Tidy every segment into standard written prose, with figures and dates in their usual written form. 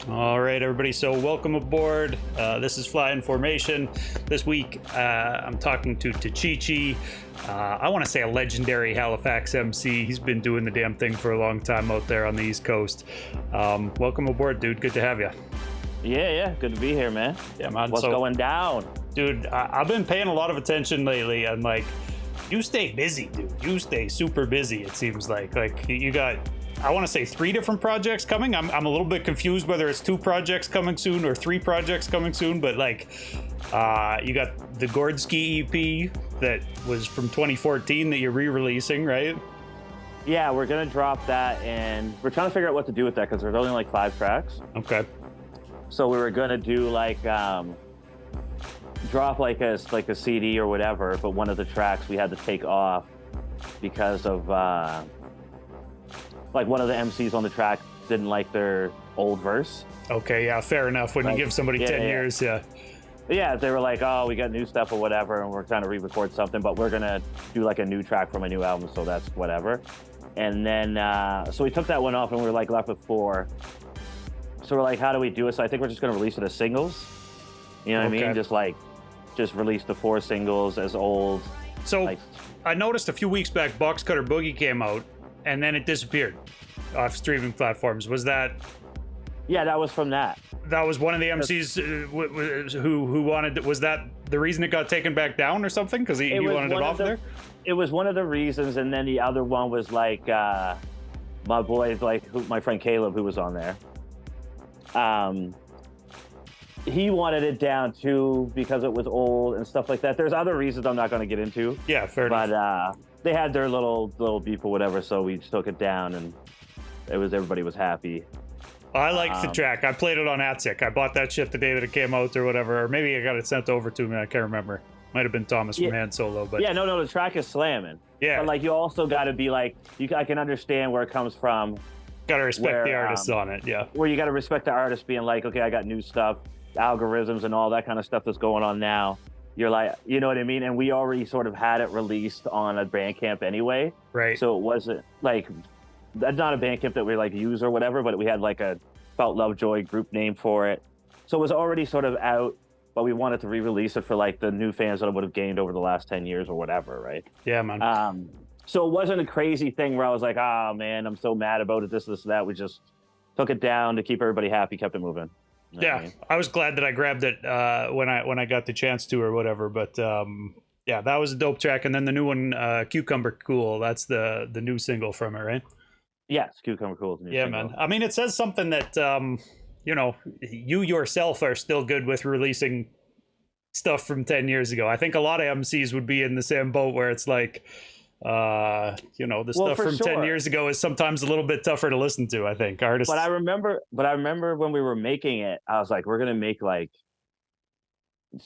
All right, everybody. So, welcome aboard. This is Fly in Formation. This week, I'm talking to Tachichi. I want to say a legendary Halifax MC. He's been doing the damn thing for a long time out there on the East Coast. Welcome aboard, dude. Good to have you. Yeah. Good to be here, man. Yeah, man. What's going down? Dude, I've been paying a lot of attention lately, and you stay busy, dude. You stay super busy. It seems like you got, I want to say 3 different projects coming. I'm a little bit confused whether it's 2 projects coming soon or 3 projects coming soon, but you got the Gordski EP that was from 2014 that you're re-releasing, right? Yeah, we're gonna drop that, and we're trying to figure out what to do with that because there's only 5 tracks. Okay. So we were gonna do drop a CD or whatever, but one of the tracks we had to take off because of one of the MCs on the track didn't like their old verse. Okay, yeah, fair enough. When you give somebody 10 years, yeah. Yeah, they were like, oh, we got new stuff or whatever, and we're trying to re-record something, but we're gonna do a new track from a new album, so that's whatever. And then, so we took that one off, and we were left with 4. So we're like, how do we do it? So I think we're just gonna release it as singles. You know what I mean? Just release the 4 singles as old. So I noticed a few weeks back, Box Cutter Boogie came out, and then it disappeared off streaming platforms. Was that? Yeah, that was from that. That was one of the MCs who wanted. Was that the reason it got taken back down or something? Because he wanted it off there. It was one of the reasons, and then the other one was my boy, my friend Caleb, who was on there. He wanted it down too because it was old and stuff like that. There's other reasons I'm not going to get into. Yeah, fair enough. But they had their little beef or whatever, so we just took it down, and everybody was happy. I liked the track. I played it on Attic. I bought that shit the day that it came out or whatever, or maybe I got it sent over to me. I can't remember. Might have been Thomas from Han Solo, but no, the track is slamming. Yeah, but you also got to be I can understand where it comes from. Got to respect the artists on it. Yeah, where you got to respect the artist being okay, I got new stuff, algorithms and all that kind of stuff that's going on now. You're you know what I mean? And we already sort of had it released on a Bandcamp anyway. Right. So it wasn't that's not a Bandcamp that we use or whatever, but we had a Felt Lovejoy group name for it. So it was already sort of out, but we wanted to re-release it for the new fans that I would have gained over the last 10 years or whatever, right? Yeah, man. So it wasn't a crazy thing where I was like, oh man, I'm so mad about it, this, that. We just took it down to keep everybody happy, kept it moving. You know what I mean? I was glad that I grabbed it when I got the chance to or whatever. But yeah, that was a dope track. And then the new one, Cucumber Cool. That's the new single from it, right? Yes, Cucumber Cool is the new single. Man. I mean, it says something that you yourself are still good with releasing stuff from 10 years ago. I think a lot of MCs would be in the same boat where it's the stuff from 10 years ago is sometimes a little bit tougher to listen to, I think. Artists. But I remember when we were making it, I was like, we're going to make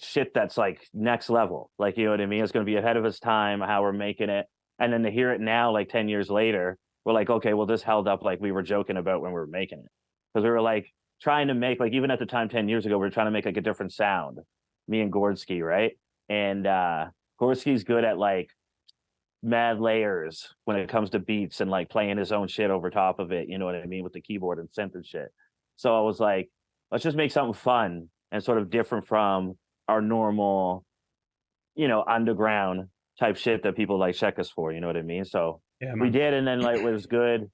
shit that's next level. You know what I mean? It's going to be ahead of its time, how we're making it. And then to hear it now, 10 years later, we're okay, well, this held up we were joking about when we were making it. Because we were trying to make, even at the time 10 years ago, we were trying to make a different sound. Me and Gordski, right? And Gordski's good at mad layers when it comes to beats and playing his own shit over top of it, you know what I mean, with the keyboard and synth and shit. So I was like, let's just make something fun and sort of different from our normal, underground type shit that people check us for, you know what I mean? So yeah, we did, and then it was good.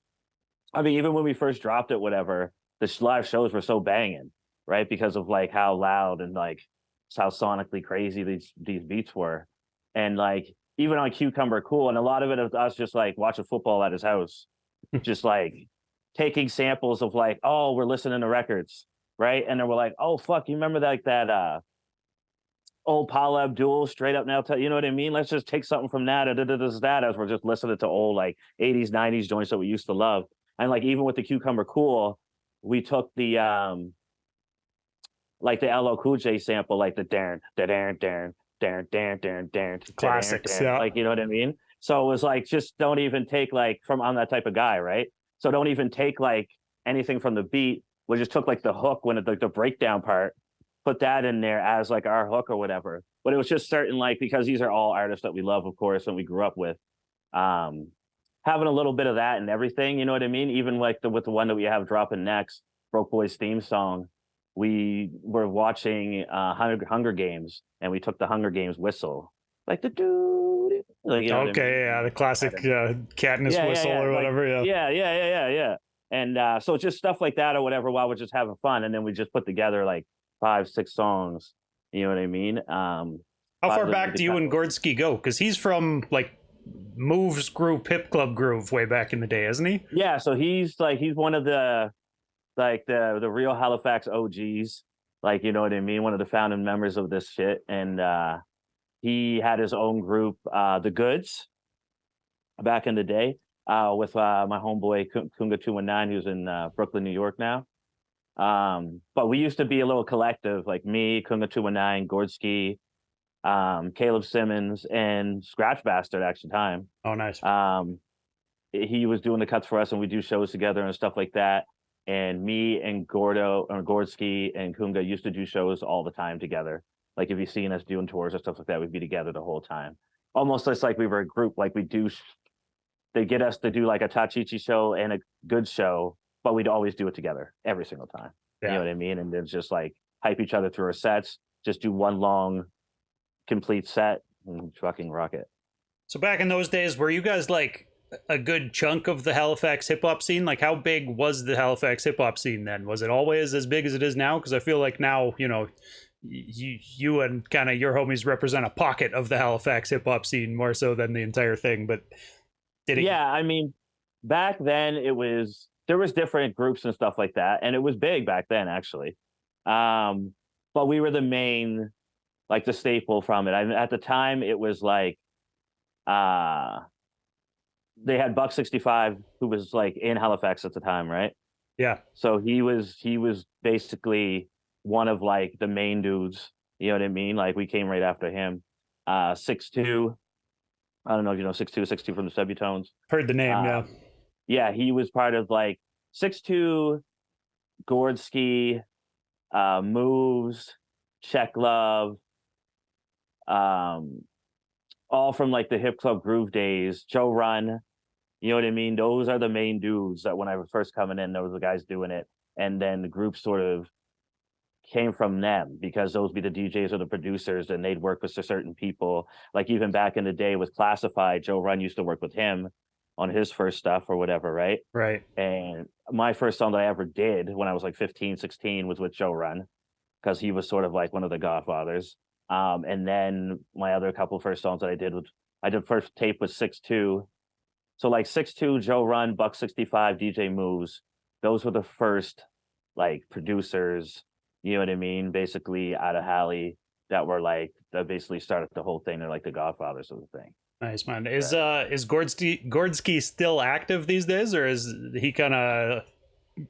I mean, even when we first dropped it, whatever, the live shows were so banging, right? Because of how loud and how sonically crazy these beats were. And even on Cucumber Cool, and a lot of it of us just watching football at his house, just taking samples of oh, we're listening to records, right? And then we're oh fuck, you remember that old Paula Abdul Straight Up Now, you know what I mean? Let's just take something from that, as we're just listening to old 80s, 90s joints that we used to love. And even with the Cucumber Cool, we took the the LL Cool J sample, the Darren, classics, yeah. You know what I mean? So it was just don't even take from, I'm that type of guy, right? So don't even take anything from the beat. We just took the hook when the breakdown part, put that in there as our hook or whatever. But it was just certain because these are all artists that we love, of course, and we grew up with. Having a little bit of that and everything, you know what I mean? Even with the one that we have dropping next, Broke Boys theme song, we were watching Hunger Games, and we took the Hunger Games whistle, like the doo, like you know what I mean? Okay, yeah, the classic Katniss Yeah, yeah, whistle yeah, or like whatever. Yeah. yeah. And so it's just stuff like that or whatever while we're just having fun, and then we just put together like 5, 6 songs. You know what I mean? How far the back do you guitar. and Gordsky go? Because he's from like Moves group, Hip Club Groove, way back in the day, isn't he? Yeah, so he's one of the like the real Halifax OGs, like you know what I mean, one of the founding members of this shit, and he had his own group, the Goods, back in the day, with my homeboy Kunga 219, who's in Brooklyn, New York now. But we used to be a little collective, like me, Kunga 219, Gordsky, Caleb Simmons, and Scratch Bastard. Actually, time. Oh, nice. He was doing the cuts for us, and we do shows together and stuff like that. And me and Gordo or Gordsky and Kunga used to do shows all the time together. Like if you've seen us doing tours or stuff like that, we'd be together the whole time. Almost just like we were a group. Like we do, they get us to do like a Tachichi show and a good show, but we'd always do it together every single time. Yeah. You know what I mean? And then just like hype each other through our sets, just do one long complete set and fucking rock it. So back in those days, were you guys like a good chunk of the Halifax hip hop scene? Like, how big was the Halifax hip hop scene then? Was it always as big as it is now? Because I feel like now, you know, you and kind of your homies represent a pocket of the Halifax hip hop scene more so than the entire thing. But did it? Yeah, I mean, back then there was different groups and stuff like that, and it was big back then actually. But we were the main, like the staple from it. At the time, it was like they had Buck 65, who was like in Halifax at the time, right? Yeah. So he was basically one of like the main dudes. You know what I mean? Like we came right after him. 6'2". I don't know if you know 6'2", from the Subutones. Heard the name, yeah. Yeah, he was part of like 6'2", Gordsky, Moves, Check Love, all from like the Hip Club Groove days. Joe Run, you know what I mean? Those are the main dudes that when I was first coming in, those were the guys doing it. And then the group sort of came from them because those would be the DJs or the producers, and they'd work with certain people. Like even back in the day with Classified, Joe Run used to work with him on his first stuff or whatever, right? Right. And my first song that I ever did when I was like 15, 16 was with Joe Run, because he was sort of like one of the godfathers. And then my other couple first songs that I did first tape with 6'2". So like 6'2", Joe Run, Buck 65, DJ Moves. Those were the first like producers, you know what I mean? Basically out of Hali that were like, that basically started the whole thing. They're like the godfathers of the thing. Nice, man. Is Gordsky still active these days, or is he kind of?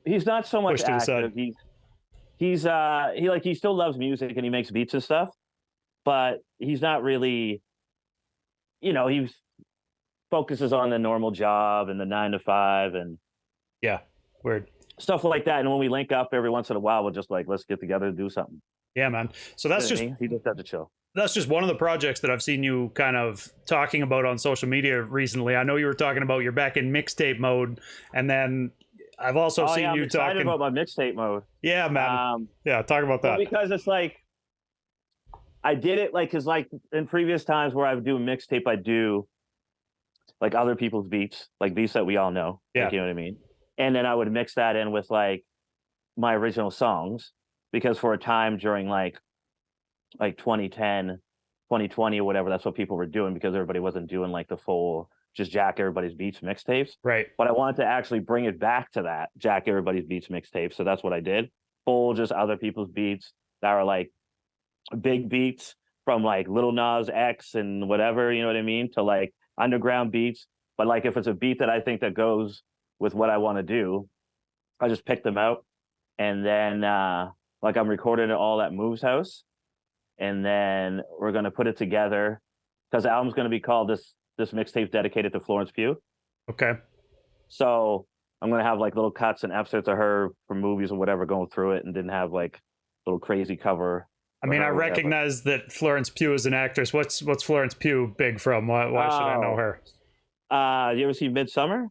He's not so much active. He still loves music and he makes beats and stuff, but he's not really, you know, he focuses on the normal job and the 9 to 5 and yeah, weird stuff like that. And when we link up every once in a while, we'll just like, let's get together and do something. Yeah, man. So that's just, he just has to chill. That's just one of the projects that I've seen you kind of talking about on social media recently. I know you were talking about you're back in mixtape mode, and then I've also seen you talking about my mixtape mode. Yeah, man. Yeah, talk about that. Because it's like I did it like, because like in previous times where I would do a mixtape, I do like other people's beats, like beats that we all know. Yeah, like, you know what I mean. And then I would mix that in with like my original songs, because for a time during like 2010, 2020 or whatever, that's what people were doing, because everybody wasn't doing like the full just jack everybody's beats mixtapes. Right. But I wanted to actually bring it back to that jack everybody's beats mixtape. So that's what I did. Full just other people's beats that are like big beats from like Lil Nas X and whatever, you know what I mean, to like underground beats. But like if it's a beat that I think that goes with what I want to do, I just pick them out. And then like I'm recording it all at Move's house. And then we're going to put it together, because the album's going to be called this mixtape dedicated to Florence Pugh. Okay. So I'm going to have like little cuts and excerpts of her from movies or whatever going through it, and didn't have like little crazy cover. I mean, I recognize that Florence Pugh is an actress. What's Florence Pugh big from? Why should I know her? You ever see Midsummer?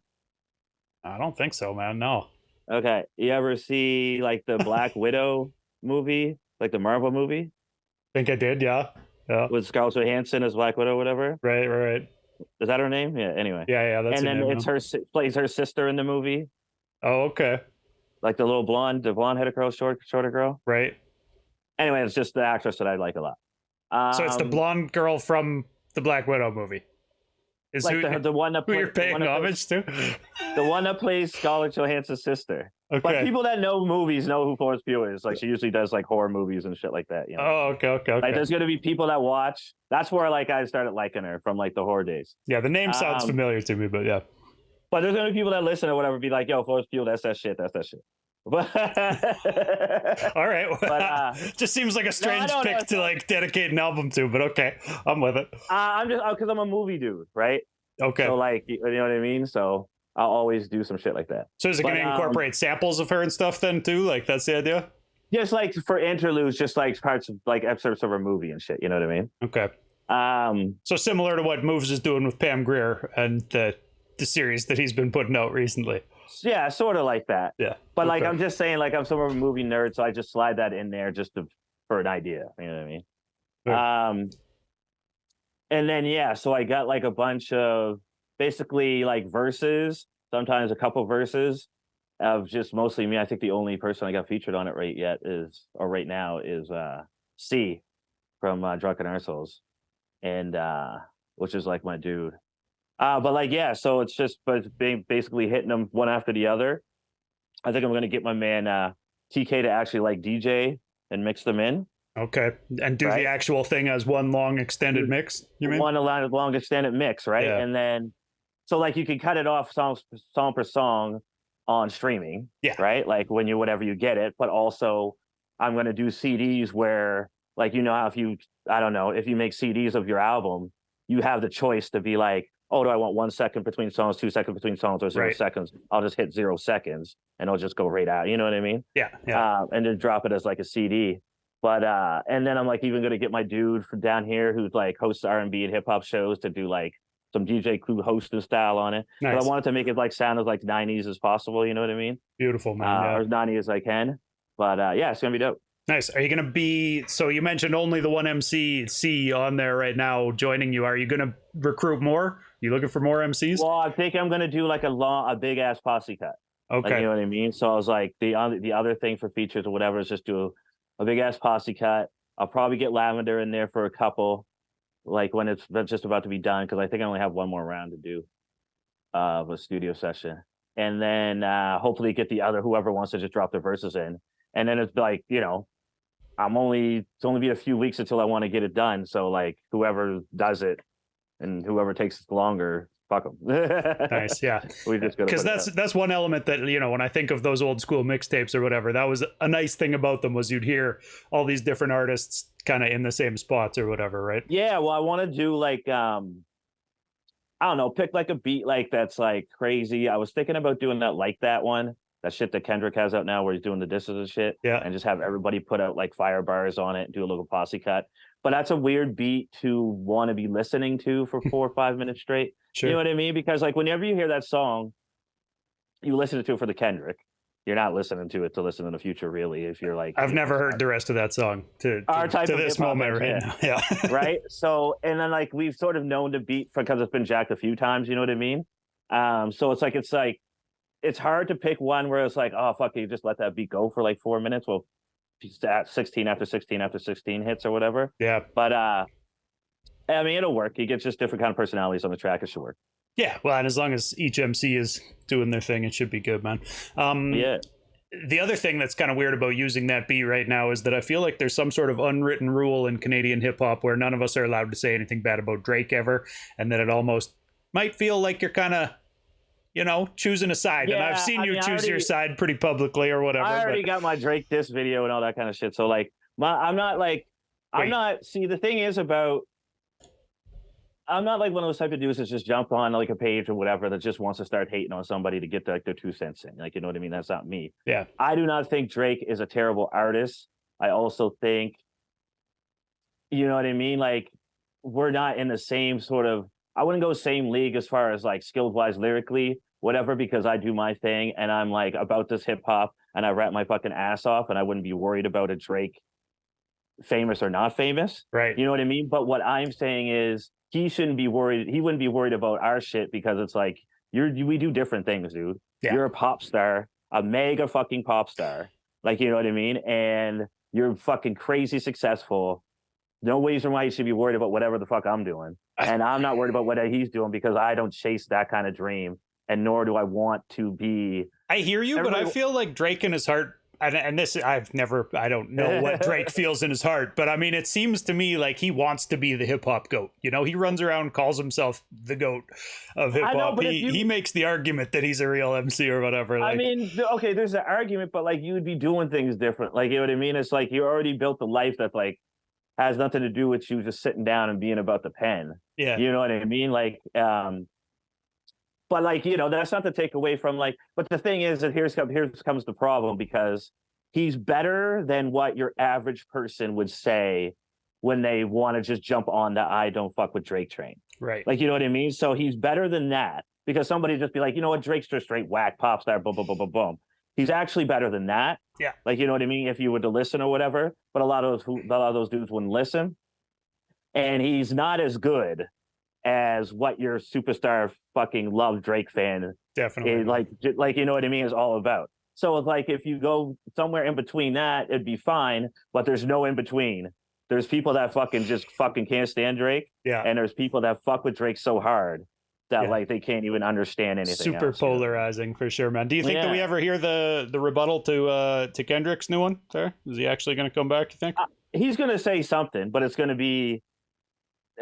I don't think so, man. No. Okay, you ever see like the Black Widow movie, like the Marvel movie Think I did, yeah. Yeah. with Scarlett Johansson as Black Widow, whatever? Right. Is that her name? Yeah. Anyway, Yeah, yeah, that's and her then name it's now. her plays her sister in the movie, Oh, okay. like the little the blonde headed girl, shorter girl. Right. Anyway, it's just the actress that I like a lot. So it's the Um, blonde girl from the Black Widow movie. Is like the one that who you're the one paying that plays homage to? the one that plays Scarlett Johansson's sister. But Okay. people that know movies know who Florence Pugh is. Like she usually does like horror movies and shit like that. You know, Oh, okay. like there's gonna be people that watch. That's where like I started liking her from like the horror days. Yeah, the name sounds Um, familiar to me, but yeah. but there's gonna be people that listen or whatever be like, "Yo, Florence Pugh, that's that shit. That's that shit." But All right. but Just seems like a strange no, pick to like dedicate an album to, but okay, I'm with it. I'm just because I'm a movie dude, right? Okay. So like you know what I mean. So I'll always do some shit like that. So is it going to incorporate samples of her and stuff then too? Like that's the idea? Just like for interludes, just like parts of like episodes of a movie and shit. You know what I mean? Okay. So similar to what Moves is doing with Pam Grier and the series that he's been putting out recently. Yeah, sort of like that. Yeah. But like I'm just saying, like I'm sort of a movie nerd, so I just slide that in there just for an idea. You know what I mean? Yeah. And then yeah, so I got like a bunch of basically like verses, sometimes a couple verses of just mostly me. I think the only person I got featured on it right now is C from Drunken Arseholes, and which is like my dude. But like yeah, so it's just basically hitting them one after the other. I think I'm gonna get my man TK to actually like DJ and mix them in. Okay. And do the actual thing as one long extended mix, you mean? One long extended mix, right? Yeah. And then so like you can cut it off song per song on streaming. Yeah. Right? Like when you whatever you get it, but also I'm gonna do CDs where like you know how if you make CDs of your album, you have the choice to be like, oh, do I want 1 second between songs, 2 seconds between songs, or 0 seconds? I'll just hit 0 seconds and it'll just go right out. You know what I mean? Yeah. And then drop it as like a CD. But and then I'm like even gonna get my dude from down here who's like hosts R&B and hip hop shows to do like some DJ Clue hosting style on it. Nice. But I wanted to make it like sound as like 90s as possible. You know what I mean? Beautiful, man. Or as 90s as I can. But yeah, it's gonna be dope. Nice. Are you going to be, so you mentioned only the one MC C on there right now joining you. Are you going to recruit more? You looking for more MCs? Well, I think I'm going to do like a big ass posse cut. Okay. Like, you know what I mean? So I was like, the other thing for features or whatever is just do a big ass posse cut. I'll probably get Lavender in there for a couple, like when it's just about to be done, because I think I only have one more round to do of a studio session. And then hopefully get the other, whoever wants to just drop their verses in. And then it's like, you know, it's only be a few weeks until I want to get it done. So like whoever does it and whoever takes longer, fuck them. Nice, yeah. We just because that's one element that, you know, when I think of those old school mixtapes or whatever, that was a nice thing about them was you'd hear all these different artists kind of in the same spots or whatever, right? Yeah, well, I want to do like I don't know, pick like a beat like that's like crazy. I was thinking about doing that one. That shit that Kendrick has out now where he's doing the disses and shit. Yeah. And just have everybody put out like fire bars on it and do a little posse cut. But that's a weird beat to want to be listening to for 4 or 5 minutes straight. Sure. You know what I mean? Because like whenever you hear that song, you listen to it for the Kendrick. You're not listening to it to listen in the future, really. If you're like, I've never heard the rst of that song to this moment right now. Yeah. Right. So, and then like we've sort of known the beat because it's been jacked a few times. You know what I mean? So it's hard to pick one where it's like, oh fuck, you just let that beat go for like 4 minutes. Well, 16 after 16 after 16 hits or whatever. Yeah. But I mean, it'll work. You get just different kind of personalities on the track. It should work. Yeah. Well, and as long as each MC is doing their thing, it should be good, man. Yeah. The other thing that's kind of weird about using that beat right now is that I feel like there's some sort of unwritten rule in Canadian hip hop where none of us are allowed to say anything bad about Drake ever, and that it almost might feel like you're kind of, you know, choosing a side. Yeah, and I've seen you choose your side pretty publicly or whatever. I already got my Drake diss video and all that kind of shit. So like, see, the thing is about, I'm not like one of those type of dudes that just jump on like a page or whatever that just wants to start hating on somebody to get like their 2 cents in. Like, you know what I mean? That's not me. Yeah. I do not think Drake is a terrible artist. I also think, you know what I mean? Like, we're not in the same sort of, I wouldn't go same league as far as like skills wise lyrically, whatever, because I do my thing and I'm like about this hip hop and I rap my fucking ass off and I wouldn't be worried about a Drake famous or not famous. Right. You know what I mean? But what I'm saying is he shouldn't be worried. He wouldn't be worried about our shit because it's like we do different things, dude. Yeah. You're a pop star, a mega fucking pop star. Like, you know what I mean? And you're fucking crazy successful. No reason why you should be worried about whatever the fuck I'm doing. And I'm not worried about what he's doing because I don't chase that kind of dream. And nor do I want to be. I hear you, but I feel like Drake in his heart, and this, I don't know what Drake feels in his heart, but I mean, it seems to me like he wants to be the hip hop goat. You know, he runs around, calls himself the goat of hip hop. He makes the argument that he's a real MC or whatever. Like, I mean, okay, there's an argument, but like you would be doing things different. Like, you know what I mean? It's like you already built a life that like has nothing to do with you just sitting down and being about the pen. Yeah. You know what I mean? Like, but like, you know, that's not to take away from like, but the thing is that here comes the problem, because he's better than what your average person would say when they want to just jump on the I don't fuck with Drake train. Right. Like, you know what I mean? So he's better than that, because somebody just be like, you know what, Drake's just straight whack pop star, boom, boom, boom, boom, boom. He's actually better than that. Yeah. Like, you know what I mean? If you were to listen or whatever, but a lot of those dudes wouldn't listen. And he's not as good as what your superstar fucking love Drake fan definitely like, you know what I mean, is all about. So it's like, if you go somewhere in between that, it'd be fine, but there's no in between. There's people that fucking can't stand Drake. Yeah. And there's people that fuck with Drake so hard that like they can't even understand anything. Super else, polarizing, for sure, man. Do you think that we ever hear the rebuttal to Kendrick's new one? Sir, is he actually going to come back, you think? He's going to say something, but it's going to be,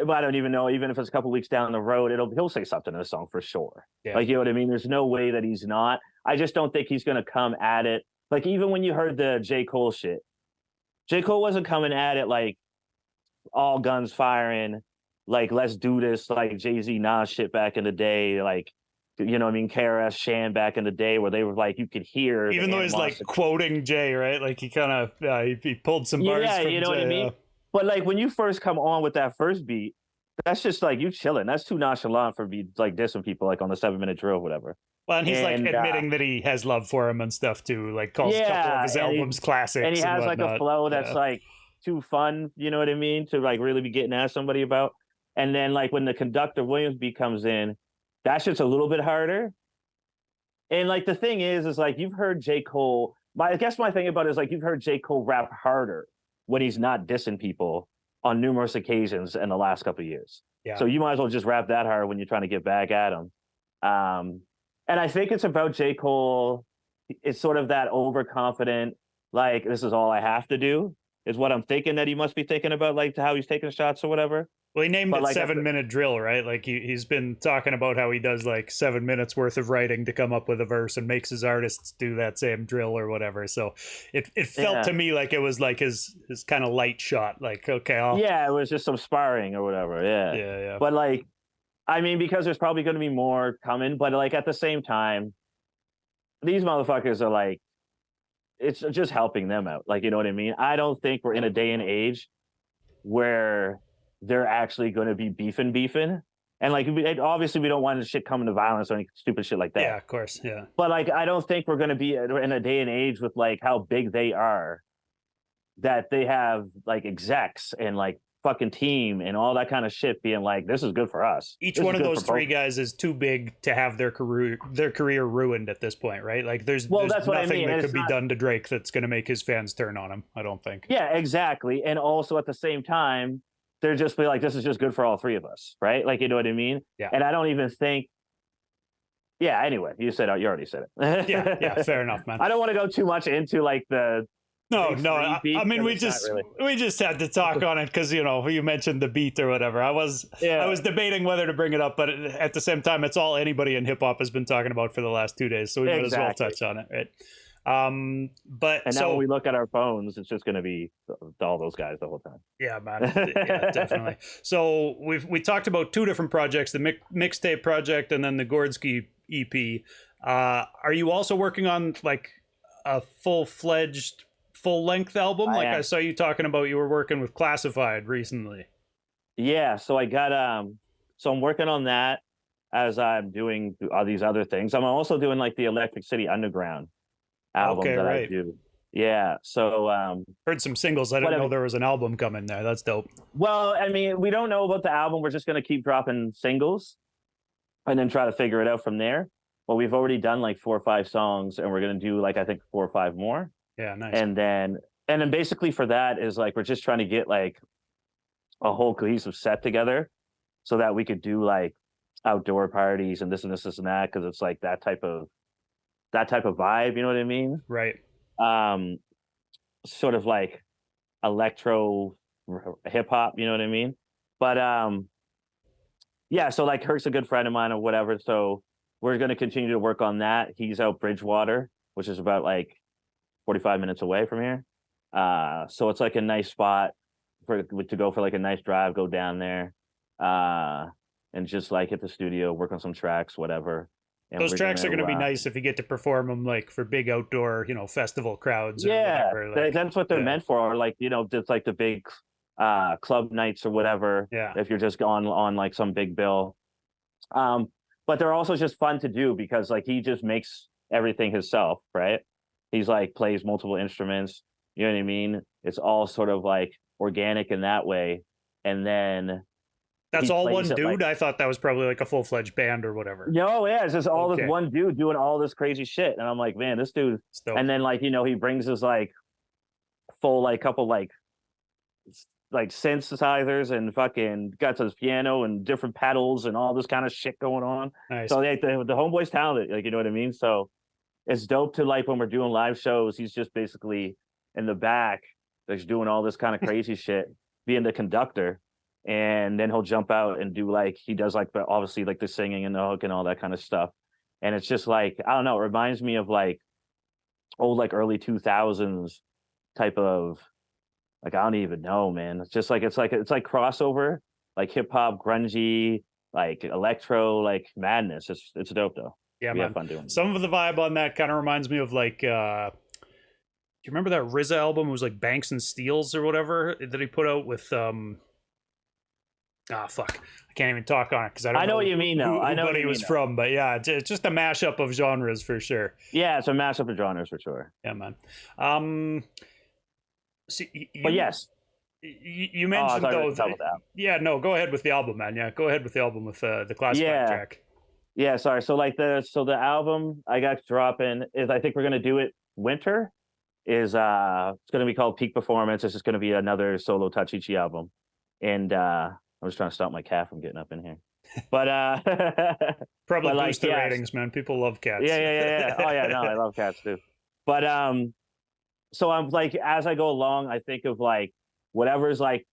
I don't even know, even if it's a couple weeks down the road, he'll say something in the song for sure. Yeah. Like, you know what I mean? There's no way that he's not. I just don't think he's going to come at it. Like, even when you heard the J. Cole shit, J. Cole wasn't coming at it like all guns firing, like, let's do this, like Jay-Z Nas shit back in the day, like, you know what I mean, KRS Shan back in the day, where they were like, you could hear, even though he's like quoting Jay, right? Like, he kind of he pulled some bars from you know Jay, what I mean? But like, when you first come on with that first beat, that's just like you chilling. That's too nonchalant for me, like dissing people like on the 7-minute drill or whatever. Well, and he's like admitting that he has love for him and stuff too, like calls a couple of his albums classics. And he has like a flow that's like too fun, you know what I mean, to like really be getting at somebody about. And then like when the Conductor Williams beat comes in, that shit's a little bit harder. And like the thing is like, you've heard J. Cole, I guess my thing about it is like, you've heard J. Cole rap harder when he's not dissing people on numerous occasions in the last couple of years. Yeah. So you might as well just rap that hard when you're trying to get back at him. And I think it's about J. Cole. It's sort of that overconfident, like, this is all I have to do, is what I'm thinking that he must be thinking about, like how he's taking shots or whatever. Well, he named it like 7-minute drill, right? Like he's been talking about how he does like 7 minutes worth of writing to come up with a verse and makes his artists do that same drill or whatever. So it felt to me like it was like his kind of light shot. Like, okay, it was just some sparring or whatever. Yeah. But like, I mean, because there's probably going to be more coming, but like at the same time, these motherfuckers are like, it's just helping them out. Like, you know what I mean? I don't think we're in a day and age where they're actually going to be beefing. And like, obviously we don't want the shit coming to violence or any stupid shit like that. Yeah, of course. Yeah. But like, I don't think we're going to be in a day and age with like how big they are, that they have like execs and like fucking team and all that kind of shit being like, this is good for us. Each one of those three guys is too big to have their career ruined at this point, right? Like there's that's nothing that could be done to Drake that's going to make his fans turn on him, I don't think. Yeah, exactly. And also at the same time, they're just be like, this is just good for all three of us, right? Like, you know what I mean? Yeah. And I don't even think, anyway, you already said it. yeah, fair enough, man. I don't want to go too much into like the No, I mean, we just had to talk on it because, you know, you mentioned the beat or whatever. I was debating whether to bring it up, but at the same time, it's all anybody in hip hop has been talking about for the last 2 days, so we might as well touch on it, right? But now when we look at our phones, it's just going to be all those guys the whole time. Yeah, man. Yeah, definitely. So we talked about two different projects: the mixtape project and then the Gordsky EP. Are you also working on like a full-fledged, full-length album? I saw you talking about you were working with Classified recently. Yeah, so I got so I'm working on that. as I'm doing all these other things. I'm also doing like the Electric City Underground album Okay, that I right. do. Yeah. So Heard some singles. I didn't know there was an album coming there. That's dope. well, I mean, we don't know about the album. We're just gonna keep dropping singles and then try to figure it out from there. But we've already done like 4 or 5 songs, and we're gonna do like I think 4 or 5 more. Yeah, nice. And then basically for that is like we're just trying to get like a whole cohesive set together so that we could do like outdoor parties and this and this and that, because it's like that type of vibe, you know what I mean? Right. Um, sort of like electro hip hop, you know what I mean? But yeah, so like Herc's a good friend of mine or whatever, so we're going to continue to work on that. He's out Bridgewater, which is about like 45 minutes away from here. So it's like a nice spot to go for like a nice drive, go down there, and just like hit the studio, work on some tracks, whatever. And those tracks are going to be nice if you get to perform them like for big outdoor, festival crowds. Yeah, or whatever. Like, that's what they're meant for. Or like just like the big club nights or whatever. Yeah. If you're just on like some big bill. But they're also just fun to do because like he just makes everything himself, right? He's like plays multiple instruments. You know what I mean? It's all sort of like organic in that way. And then that's all one dude. Like, I thought that was probably like a full-fledged band or whatever. No, yeah, it's just all this one dude doing all this crazy shit, and I'm like, man, this dude. And then like he brings his like full like couple like synthesizers and fucking got his piano and different pedals and all this kind of shit going on. Nice. So like the homeboy's talented, like you know what I mean. So it's dope to like when we're doing live shows, he's just basically in the back, like doing all this kind of crazy shit, being the conductor. And then he'll jump out and do like he does like obviously like the singing and the hook and all that kind of stuff. And it's just like I don't know, it reminds me of like old like early 2000s type of like I don't even know, man. It's like crossover, like hip hop, grungy, like electro, like madness. It's dope though. Yeah, we man. have fun doing it. Some of the vibe on that kind of reminds me of like do you remember that RZA album? It was like Banks and Steels or whatever that he put out with fuck. I can't even talk on it because I know what you mean though. I know what he was from, but yeah, it's just a mashup of genres for sure. Yeah, it's a mashup of genres for sure. Yeah, man. See, but yes, you mentioned though. Yeah, no, go ahead with the album, man. Yeah, go ahead with the album with the classified track. Yeah, sorry. So like the album I got dropping is I think we're gonna do it winter. Is it's gonna be called Peak Performance. It's just gonna be another solo Tachichi album, and I'm just trying to stop my cat from getting up in here. But probably boost the ratings, man. People love cats. Yeah. Oh yeah, no, I love cats too. But so I'm like, as I go along, I think of like whatever's like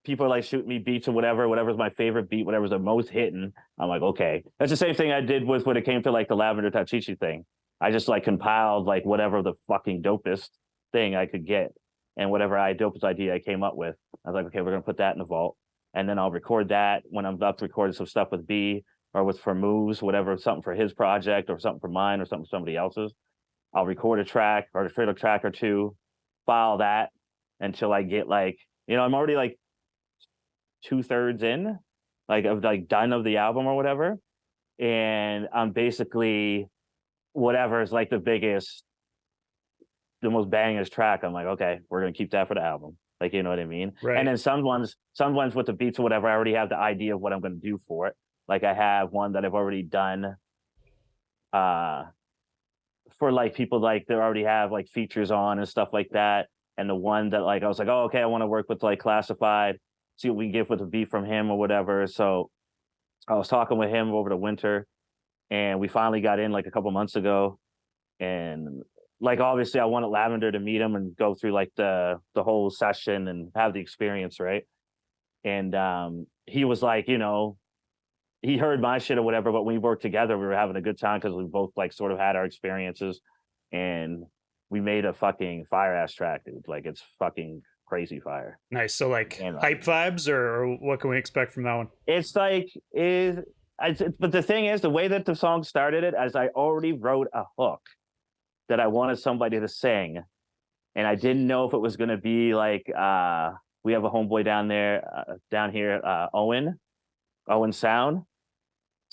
people are like shooting me beats or whatever's my favorite beat, whatever's the most hitting. I'm like, okay. That's the same thing I did with when it came to like the Lxvndr Tachichi thing. I just like compiled like whatever the fucking dopest thing I could get and whatever dopest idea I came up with. I was like, okay, we're gonna put that in the vault. And then I'll record that when I'm about to record some stuff with B or for Moves, whatever, something for his project or something for mine or something for somebody else's. I'll record a track or a trailer track or two, file that until I get like, I'm already like 2/3 in, like of like done of the album or whatever. And I'm basically whatever is like the most bangers track. I'm like, okay, we're going to keep that for the album. Like, you know what I mean? Right. And then some ones with the beats or whatever, I already have the idea of what I'm going to do for it. Like I have one that I've already done for like people like they already have like features on and stuff like that. And the one that like, I was like, oh, okay, I want to work with like Classified, see what we can get with a beat from him or whatever. So I was talking with him over the winter and we finally got in like a couple months ago. And like obviously I wanted Lxvndr to meet him and go through like the whole session and have the experience, right? And he was like, he heard my shit or whatever, but when we worked together, we were having a good time because we both like sort of had our experiences and we made a fucking fire ass track, dude. Like it's fucking crazy fire. Nice. So like hype vibes or what can we expect from that one? It's like but the thing is, the way that the song started it, as I already wrote a hook that I wanted somebody to sing, and I didn't know if it was going to be like we have a homeboy down here, Owen Sound.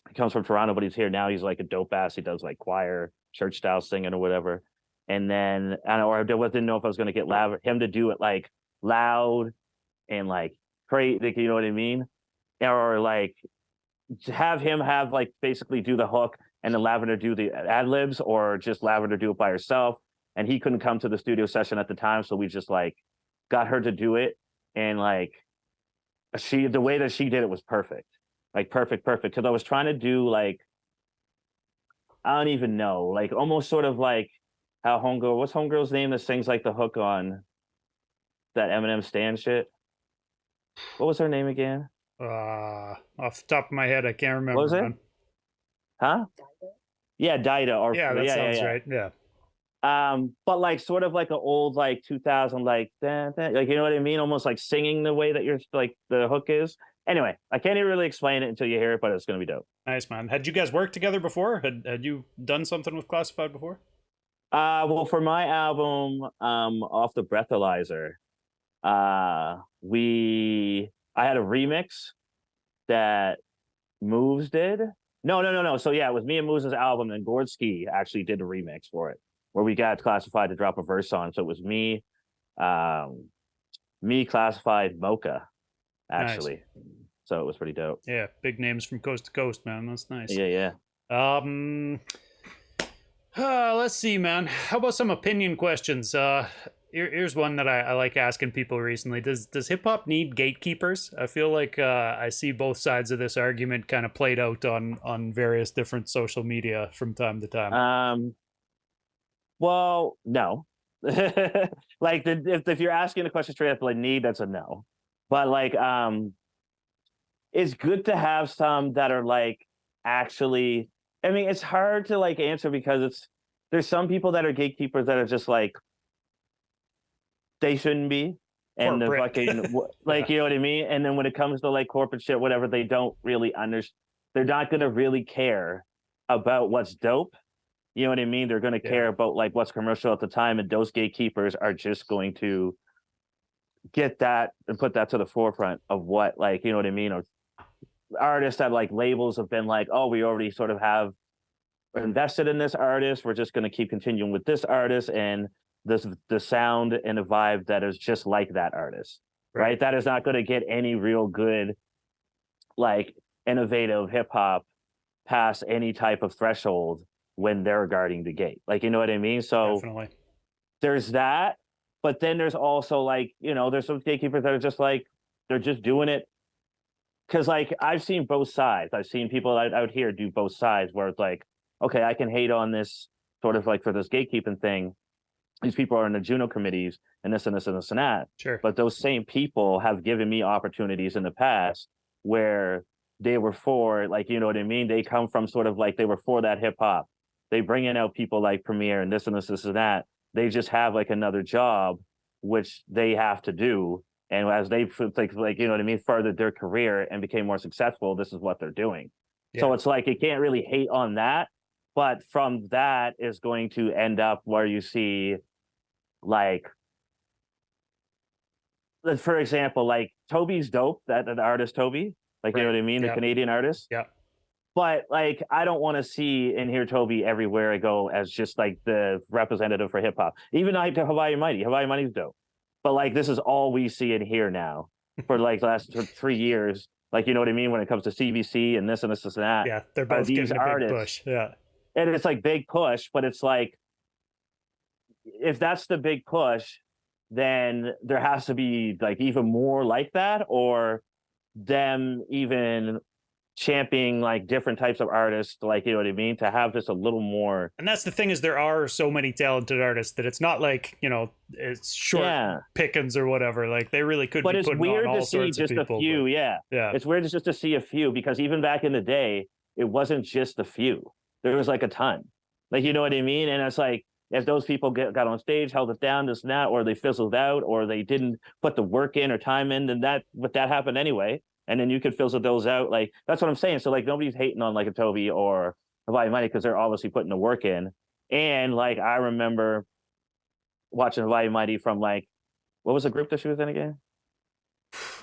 He comes from Toronto, but he's here now. He's like a dope ass. He does like choir, church style singing or whatever. And then I didn't know if I was going to get him to do it like loud and like crazy, like, you know what I mean? Or like have him have like basically do the hook and then Lxvndr do the ad libs, or just Lxvndr do it by herself. And he couldn't come to the studio session at the time, so we just like got her to do it. And like the way that she did it was perfect, like perfect. Because I was trying to do like, I don't even know, like almost sort of like how what's homegirl's name that sings like the hook on that Eminem Stan shit? What was her name again? Off the top of my head, I can't remember. What was it? Man. Huh? Yeah, Dida. Or Yeah, that sounds right. Yeah. But like sort of like an old like 2000 like like, you know what I mean? Almost like singing the way that you're like the hook is. Anyway, I can't even really explain it until you hear it, but it's gonna be dope. Nice, man. Had you guys worked together before? Had you done something with Classified before? Well, for my album, off the Breathalyzer, I had a remix that Moves did. No. So yeah, it was me and Moves' album, and Gordsky actually did a remix for it, where we got Classified to drop a verse on. So it was me, Classified, Mocha, actually. Nice. So it was pretty dope. Yeah, big names from coast to coast, man. That's nice. Yeah. Let's see, man. How about some opinion questions? Here's one that I like asking people recently. Does hip hop need gatekeepers? I feel like I see both sides of this argument kind of played out on various different social media from time to time. Well, no. Like if you're asking a question straight up, like need, that's a no. But like it's good to have some that are like actually, I mean, it's hard to like answer because there's some people that are gatekeepers that are just like they shouldn't be, and the fucking like, you know what I mean? And then when it comes to like corporate shit, whatever, they don't really understand. They're not gonna really care about what's dope. You know what I mean? They're gonna care about like what's commercial at the time, and those gatekeepers are just going to get that and put that to the forefront of what, like, you know what I mean? Or artists that like labels have been like, oh, we already sort of have invested in this artist, we're just going to keep continuing with this artist and the sound and the vibe that is just like that artist, right? That is not going to get any real good like innovative hip-hop past any type of threshold when they're guarding the gate, like, you know what I mean? So definitely there's that. But then there's also like, you know, there's some gatekeepers that are just like, they're just doing it because like I've seen both sides. I've seen people out here do both sides where it's like, okay, I can hate on this sort of like for this gatekeeping thing. These people are in the Juno committees and this and this and this and that. Sure. But those same people have given me opportunities in the past where they were for, like, you know what I mean? They come from sort of like they were for that hip hop. They bring in out people like Premier and this and this and that. They just have like another job which they have to do. And as they like, you know what I mean, furthered their career and became more successful, this is what they're doing. Yeah. So it's like you can't really hate on that. But from that is going to end up where you see like, for example, like Toby's dope, that the artist Toby, like, you know what I mean? The Canadian artist. Yeah. But like, I don't want to see and hear Toby everywhere I go as just like the representative for hip hop. Even like Hawaii Mighty's dope. But like, this is all we see and hear now for like the last 3 years. Like, you know what I mean? When it comes to CBC and this and this and that. Yeah, they're both getting a big push. Yeah. And it's like big push, but it's like, if that's the big push, then there has to be like even more like that, or them even championing like different types of artists, like, you know what I mean, to have just a little more. And that's the thing, is there are so many talented artists that it's not like, you know, it's short pickings or whatever. Like they really could be putting on all sorts of people. But it's weird to see just a few. Yeah, it's weird just to see a few, because even back in the day, it wasn't just a few. There was like a ton, like, you know what I mean? And it's like, if those people got on stage, held it down, this and that, or they fizzled out, or they didn't put the work in or time in, then that happened anyway. And then you could fizzle those out. Like, that's what I'm saying. So like, nobody's hating on like a Toby or Hawaii Mighty because they're obviously putting the work in. And like, I remember watching Hawaii Mighty from like, what was the group that she was in again?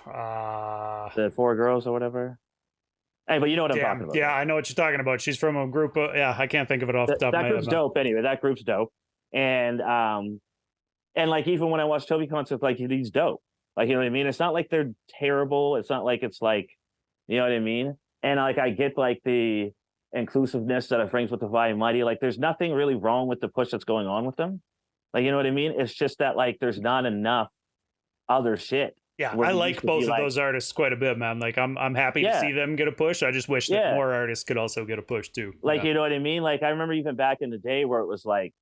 The Four Girls or whatever. Hey, but you know what I'm talking Damn. about. Yeah, I know what you're talking about. She's from a group of, yeah, I can't think of it off the top of That my head, group's man. dope. Anyway, that group's dope. And like even when I watch Toby concerts, like he's dope. Like you know what I mean? It's not like they're terrible. It's not like it's like, you know what I mean? And like I get like the inclusiveness that it brings with the Volume Mighty. Like there's nothing really wrong with the push that's going on with them. Like you know what I mean? It's just that like there's not enough other shit. Yeah, Where I you used like to be both of like, those artists quite a bit, man. Like I'm happy to yeah, see them get a push. I just wish that yeah. more artists could also get a push too. Like Yeah. you know what I mean? Like I remember even back in the day where it was like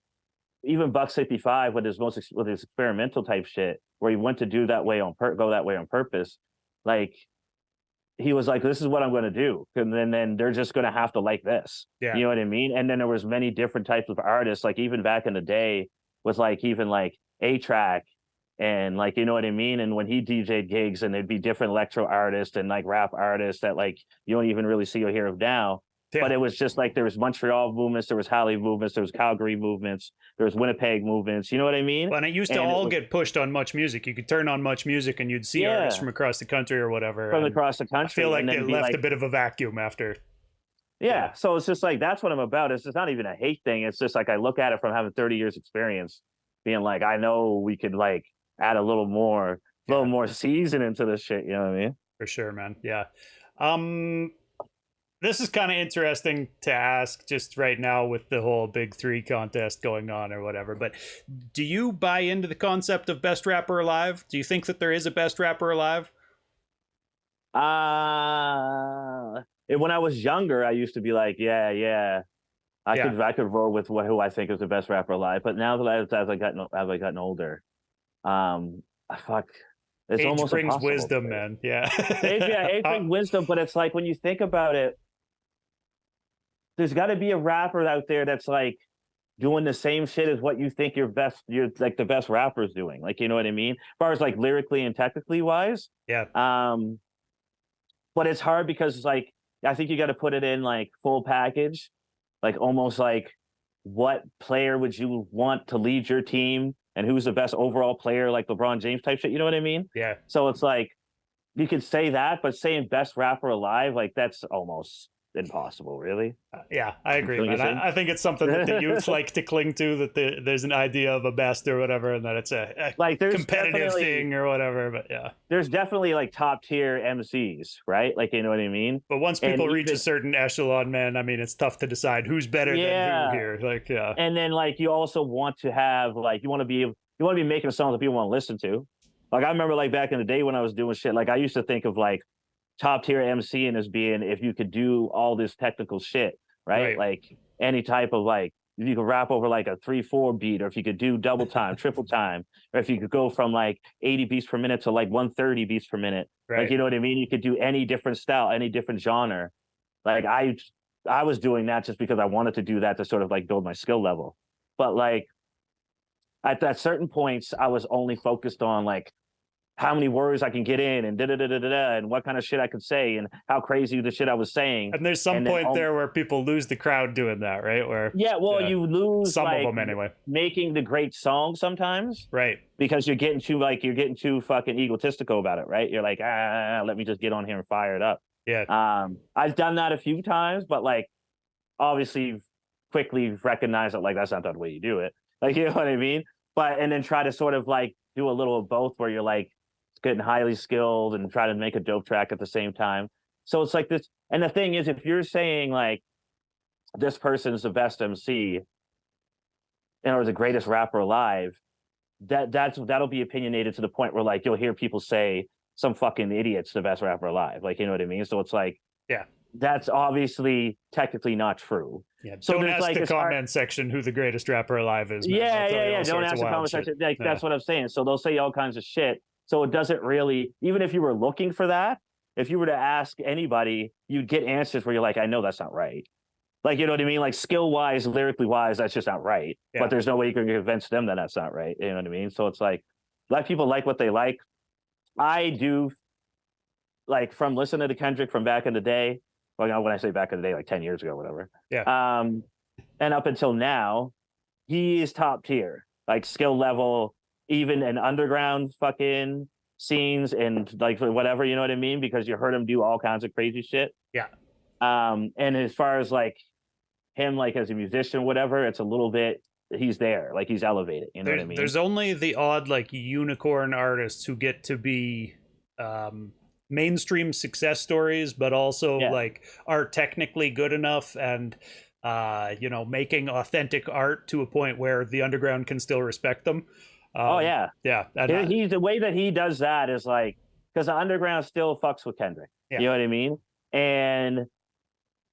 even Buck 65 with his with his experimental type shit, where he went to do that way go that way on purpose. Like he was like, "This is what I'm going to do," and then they're just going to have to like this. Yeah. You know what I mean? And then there was many different types of artists. Like even back in the day, was like even like A-Track and like you know what I mean. And when he DJ'd gigs, and there'd be different electro artists and like rap artists that like you don't even really see or hear of now. Yeah. But it was just like there was Montreal movements, there was Halley movements, there was Calgary movements, there was Winnipeg movements. You know what I mean? But it used to And it all was, get pushed on Much Music. You could turn on Much Music and you'd see artists yeah, from across the country or whatever. from And across the I feel country, like and they then be left like, a bit of a vacuum after. yeah. So it's just like that's what I'm about. It's just not even a hate thing. It's just like I look at it from having 30 years experience, being like, I know we could like add a little more season into this shit. You know what I mean? For sure, man. Yeah. This is kind of interesting to ask just right now with the whole Big Three contest going on or whatever. But do you buy into the concept of best rapper alive? Do you think that there is a best rapper alive? When I was younger, I used to be like, yeah, I could roll with who I think is the best rapper alive. But now that as I gotten older, fuck, it's Age almost brings impossible. wisdom, man. Yeah. Age brings wisdom, but it's like when you think about it, there's got to be a rapper out there that's like doing the same shit as what you think you're like the best rapper's doing. Like, you know what I mean? As far as like lyrically and technically wise. Yeah. But it's hard because like, I think you got to put it in like full package, like almost like what player would you want to lead your team and who's the best overall player, like LeBron James type shit. You know what I mean? Yeah. So it's like, you could say that, but saying best rapper alive, like that's almost impossible, really. Yeah, I agree, man. I think it's something that the youth like to cling to, that there's an idea of a best or whatever, and that it's a like there's competitive thing or whatever. But yeah, there's definitely like top tier MCs, right? Like, you know what I mean? But once people reach a certain echelon, man, I mean, it's tough to decide who's better than who here. Like, yeah. And then like you also want to have like you want to be making a song that people want to listen to. Like I remember like back in the day when I was doing shit, like I used to think of like top tier MCing as being if you could do all this technical shit, right? Like any type of like if you could rap over like a 3/4 beat, or if you could do double time, triple time, or if you could go from like 80 beats per minute to like 130 beats per minute. Like, you know what I mean? You could do any different style, any different genre. Like I was doing that just because I wanted to do that to sort of like build my skill level. But like at certain points, I was only focused on like how many words I can get in and and what kind of shit I could say and how crazy the shit I was saying. And there's some point there where people lose the crowd doing that, right? Where you lose some like, of them anyway. Making the great song sometimes, right? Because you're getting too fucking egotistical about it, right? You're like, let me just get on here and fire it up. Yeah. I've done that a few times, but like obviously quickly recognize that like that's not the way you do it. Like, you know what I mean? But and then try to sort of like do a little of both, where you're like getting highly skilled and try to make a dope track at the same time. So it's like this. And the thing is, if you're saying like this person's the best MC or the greatest rapper alive, that'll be opinionated to the point where like you'll hear people say some fucking idiot's the best rapper alive. Like, you know what I mean? So it's like, yeah, that's obviously technically not true. Yeah, so don't ask like, the comment section who the greatest rapper alive is. Man. Yeah. Don't ask the comment section. Like, that's what I'm saying. So they'll say all kinds of shit. So it doesn't really, even if you were looking for that, if you were to ask anybody, you'd get answers where you're like, I know that's not right. Like, you know what I mean? Like skill wise, lyrically wise, that's just not right. Yeah. But there's no way you can convince them that that's not right. You know what I mean? So it's like, let people like what they like. I do, like, from listening to Kendrick from back in the day, well, when I say back in the day, like 10 years ago, whatever. Yeah. And up until now, he is top tier, like skill level, even in underground fucking scenes and like whatever, you know what I mean? Because you heard him do all kinds of crazy shit. Yeah. And as far as like him, like as a musician, whatever, it's a little bit he's there, like he's elevated. You know what I mean? There's only the odd like unicorn artists who get to be um, mainstream success stories, but also Yeah. like are technically good enough and making authentic art to a point where the underground can still respect them. Oh yeah. Yeah, and He's the way that he does that is like because the underground still fucks with Kendrick. yeah, You know what I mean? And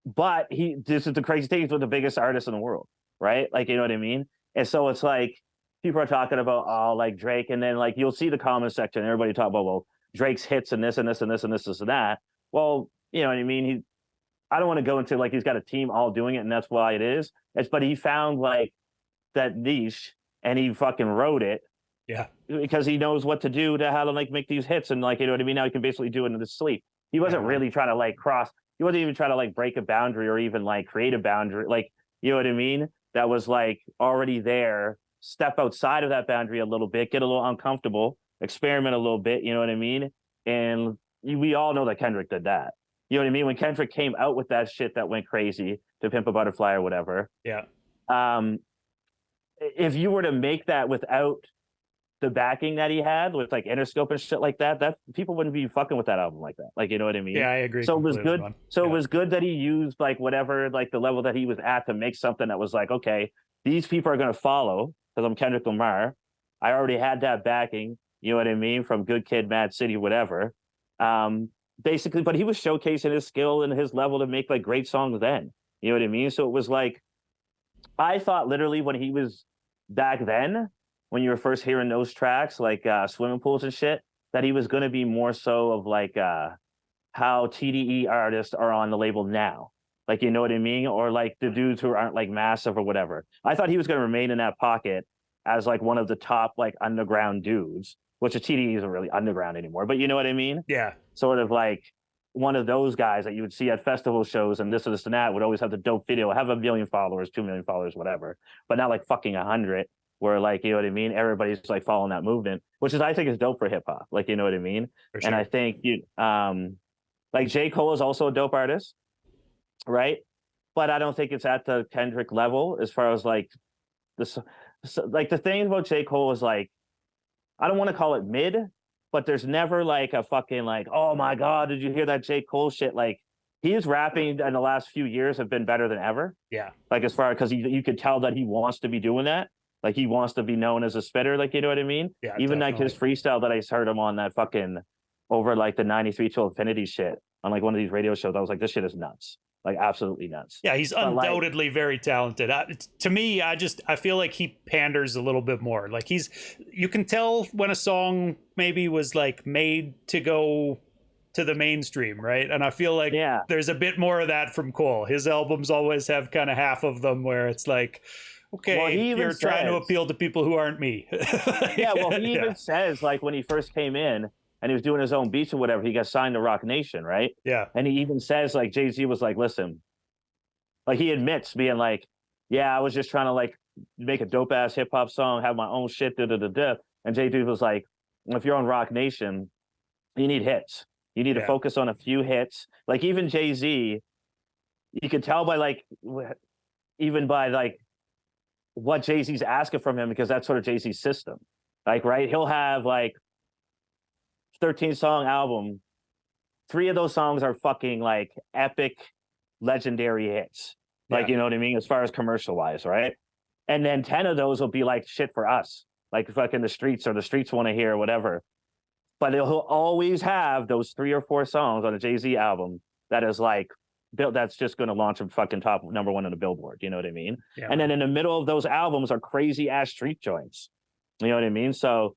but this is the crazy thing, he's one of the biggest artists in the world, right? Like, you know what I mean? And so it's like people are talking about oh, like Drake, and then like you'll see the comment section, everybody talk about well, Drake's hits and this and this and this and this and that. Well, you know what I mean? I don't want to go into like he's got a team all doing it, and that's why it is. But he found like that niche and he fucking wrote it yeah, because he knows what to do to how to like make these hits, and like you know what I mean. Now he can basically do it in his sleep. He wasn't really trying to like cross. He wasn't even trying to like break a boundary or even like create a boundary. Like you know what I mean? That was like already there. Step outside of that boundary a little bit, get a little uncomfortable, experiment a little bit. You know what I mean? And we all know that Kendrick did that. You know what I mean? When Kendrick came out with that shit that went crazy, to Pimp a Butterfly or whatever. yeah. Um, if you were to make that without the backing that he had with like Interscope and shit like that, that people wouldn't be fucking with that album like that. Like, you know what I mean? Yeah, I agree. So it was good. Man. So yeah. It was good that he used like whatever, like the level that he was at to make something that was like, okay, these people are going to follow because I'm Kendrick Lamar. I already had that backing, you know what I mean? From Good Kid, Mad City, whatever. Basically, but he was showcasing his skill and his level to make like great songs then. You know what I mean? So it was like, I thought literally when he was back then, when you were first hearing those tracks, like swimming pools and shit, that he was going to be more so of like how TDE artists are on the label now. Like, you know what I mean? Or like the dudes who aren't like massive or whatever. I thought he was going to remain in that pocket as like one of the top like underground dudes, which a TDE isn't really underground anymore, but you know what I mean? Yeah. Sort of like one of those guys that you would see at festival shows and this and this and that would always have the dope video, have 1 million followers, 2 million followers, whatever, but not like fucking 100 where like, you know what I mean? Everybody's like following that movement, which is, I think is dope for hip hop. Like, you know what I mean? For sure. And I think like J. Cole is also a dope artist, right? But I don't think it's at the Kendrick level as far as like like the thing about J. Cole is like, I don't want to call it mid, but there's never like a fucking like, oh my God, did you hear that J. Cole shit? Like his rapping in the last few years have been better than ever. Yeah. Like as far because you could tell that he wants to be doing that. Like he wants to be known as a spitter, like you know what I mean? Yeah. Even definitely. like his freestyle that I heard him on that fucking over like the 93 to Infinity shit on like one of these radio shows. I was like, this shit is nuts. Like absolutely nuts. Yeah, he's undoubtedly very talented. To me, I feel like he panders a little bit more. Like you can tell when a song maybe was like made to go to the mainstream, right? And I feel like there's a bit more of that from Cole. His albums always have kind of half of them where it's like, okay, well, you're trying to appeal to people who aren't me. Yeah, well, he even says like when he first came in and he was doing his own beats or whatever, he got signed to Rock Nation, right? Yeah. And he even says like Jay-Z was like, listen, like he admits being like, yeah, I was just trying to like make a dope ass hip hop song, have my own shit, da da da da. And Jay-Z was like, if you're on Rock Nation, you need hits. You need to focus on a few hits. Like even Jay-Z, you could tell by like, even by like what Jay-Z's asking from him, because that's sort of Jay-Z's system. Like, right? He'll have like 13-song album. 3 of those songs are fucking like epic, legendary hits. Like, you know what I mean? As far as commercial wise, right? And then 10 of those will be like shit for us. Like fucking the streets want to hear, or whatever. But he'll always have those 3 or 4 songs on a Jay-Z album that is like, that's just going to launch him fucking top #1 on the Billboard. You know what I mean? Yeah. And then in the middle of those albums are crazy ass street joints. You know what I mean? So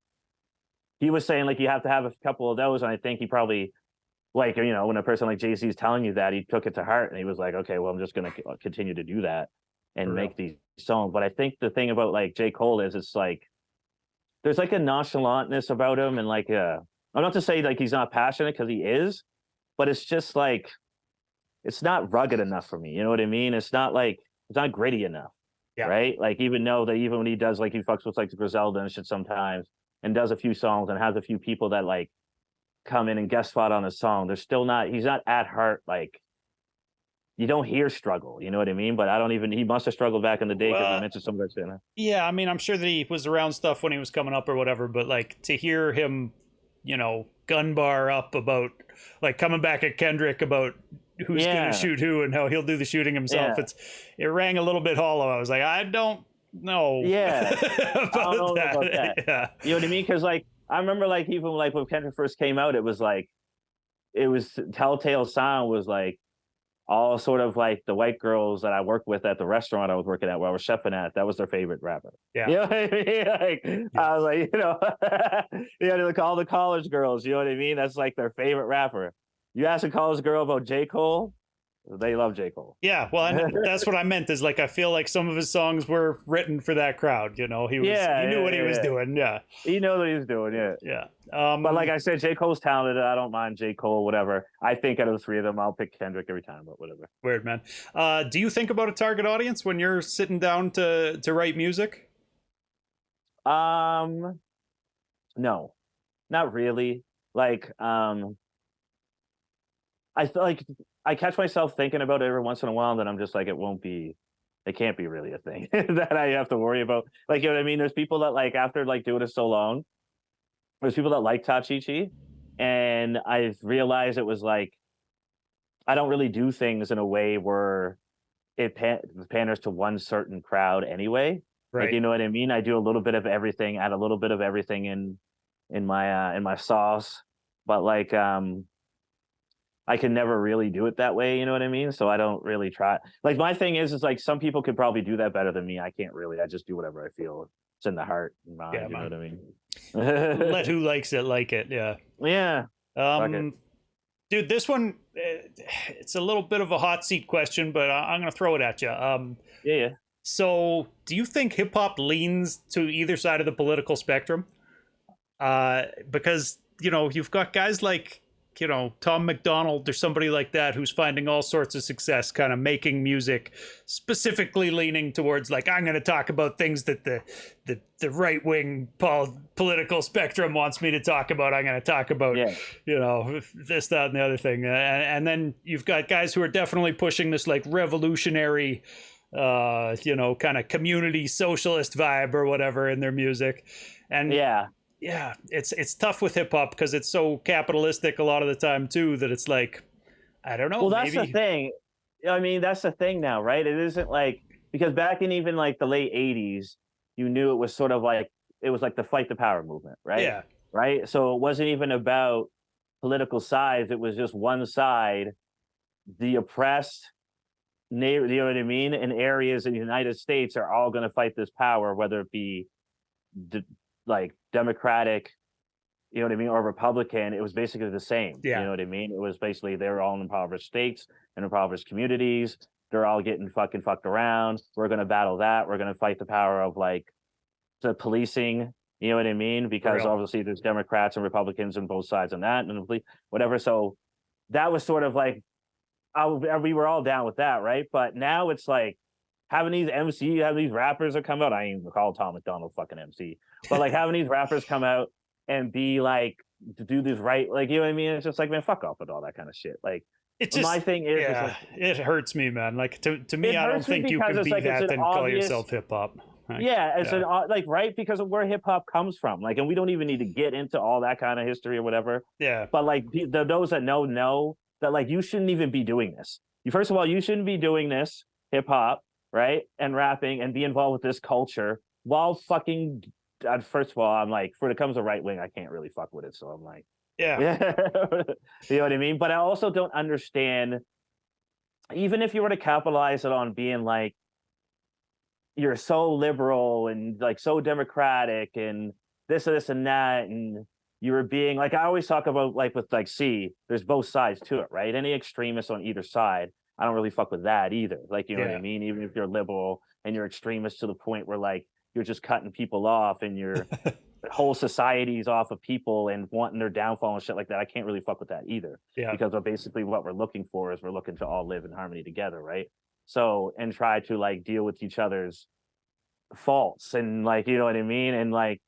he was saying like you have to have a couple of those, and I think he probably like, you know, when a person like Jay-Z is telling you that, he took it to heart and he was like, okay, well, I'm just going to continue to do that and make these songs. But I think the thing about like J. Cole is it's like there's like a nonchalantness about him, and like I'm not to say like he's not passionate, because he is, but it's just like it's not rugged enough for me. You know what I mean? It's not gritty enough. Yeah. Right? Like even when he does like he fucks with like the Griselda and shit sometimes and does a few songs and has a few people that like come in and guest spot on a song, he's not at heart like you don't hear struggle. You know what I mean? But I don't even. He must have struggled back in the day because he Well, mentioned some of that shit. Huh? yeah, I mean, I'm sure that he was around stuff when he was coming up or whatever, but like to hear him, gun bar up about like coming back at Kendrick about who's gonna Yeah, shoot who and how he'll do the shooting himself. yeah, It rang a little bit hollow. I was like, I don't know yeah. I don't about know about that. that. Yeah. You know what I mean? Because like I remember, like even like when Kendrick first came out, it was Telltale Sound was like all sort of like the white girls that I worked with at the restaurant I was working at, where I was chefing at, that was their favorite rapper. Yeah. You know what I mean? Like, Yeah. I was like, like all the college girls, you know what I mean? That's like their favorite rapper. You ask a college girl about J. Cole, they love J. Cole. Yeah, well, and that's what I meant is like I feel like some of his songs were written for that crowd. He knew what he was Yeah. doing. Yeah, He knows what he's doing, yeah. yeah. But like I said, J. Cole's talented. I don't mind J. Cole, whatever. I think out of the three of them, I'll pick Kendrick every time, but whatever. Weird, man. Do you think about a target audience when you're sitting down to write music? No, not really. Like, I feel like I catch myself thinking about it every once in a while, and then I'm just like, it can't be really a thing that I have to worry about. Like, you know what I mean? There's people that like after like doing it so long, there's people that like Tachichi, and I've realized it was like I don't really do things in a way where panders to one certain crowd anyway. Like, Right. you know what I mean? I do a little bit of everything, add a little bit of everything in my sauce, but like I can never really do it that way, you know what I mean? So I don't really try. Like my thing is like some people could probably do that better than me. I can't really. I just do whatever I feel. It's in the heart and Yeah, mind, you know man. what I mean? Let who likes it like it. Yeah. Yeah. Fuck it. Um, dude, this one, it's a little bit of a hot seat question, but I'm gonna throw it at you. Yeah, yeah. So do you think hip hop leans to either side of the political spectrum? Because you've got guys like Tom McDonald or somebody like that who's finding all sorts of success kind of making music specifically leaning towards like I'm going to talk about things that the right wing political spectrum wants me to talk about. I'm going to talk about Yeah. this, that, and the other thing, and then you've got guys who are definitely pushing this like revolutionary kind of community socialist vibe or whatever in their music. And Yeah. yeah, it's tough with hip hop because it's so capitalistic a lot of the time too that it's like I don't know, Well, that's the maybe. thing. I mean, that's the thing now, right? It isn't like because back in even like the late '80s, you knew it was sort of like it was like the fight the power movement, right? Yeah, Right. So it wasn't even about political sides. It was just one side, the oppressed, you know what I mean, in areas in the United States are all going to fight this power, whether it be d- like Democratic, you know what I mean, or Republican. It was basically the same. You yeah, know what I mean? It was basically they were all in impoverished states and impoverished communities. They're all getting fucking fucked around. We're going to battle that. We're going to fight the power of like the policing. You know what I mean? for Because real. obviously there's Democrats and Republicans on both sides on that and the police, whatever. So that was sort of like we were all down with that, right? But now it's like having these have these rappers that come out. I ain't even call Tom McDonald fucking MC, but like having these rappers come out and be like to do this right, like you know what I mean? It's just like man, fuck off with all that kind of shit. Like It my just thing is yeah, like it hurts me, man. Like to me, it I don't hurts me think you because can it's be like it's that an then call obvious yourself hip hop. Like, yeah, it's yeah, an like right because of where hip hop comes from. Like, and we don't even need to get into all that kind of history or whatever. yeah, But like those that know that like you shouldn't even be doing this. You first of all, you shouldn't be doing this hip hop, right, and rapping and be involved with this culture while fucking. First of all, I'm like, for it comes to right wing, I can't really fuck with it. So I'm like, yeah, yeah, you know what I mean. But I also don't understand. Even if you were to capitalize it on being like you're so liberal and like so democratic and this and that and you were being like I always talk about like with like there's both sides to it, right? Any extremists on either side, I don't really fuck with that either. Like you know what I yeah, mean? Even if you're liberal and you're extremist to the point where like you're just cutting people off and your whole societies off of people and wanting their downfall and shit like that, I can't really fuck with that either. yeah, Because basically what we're looking for is we're looking to all live in harmony together, right? So and try to like deal with each other's faults and like you know what I mean and like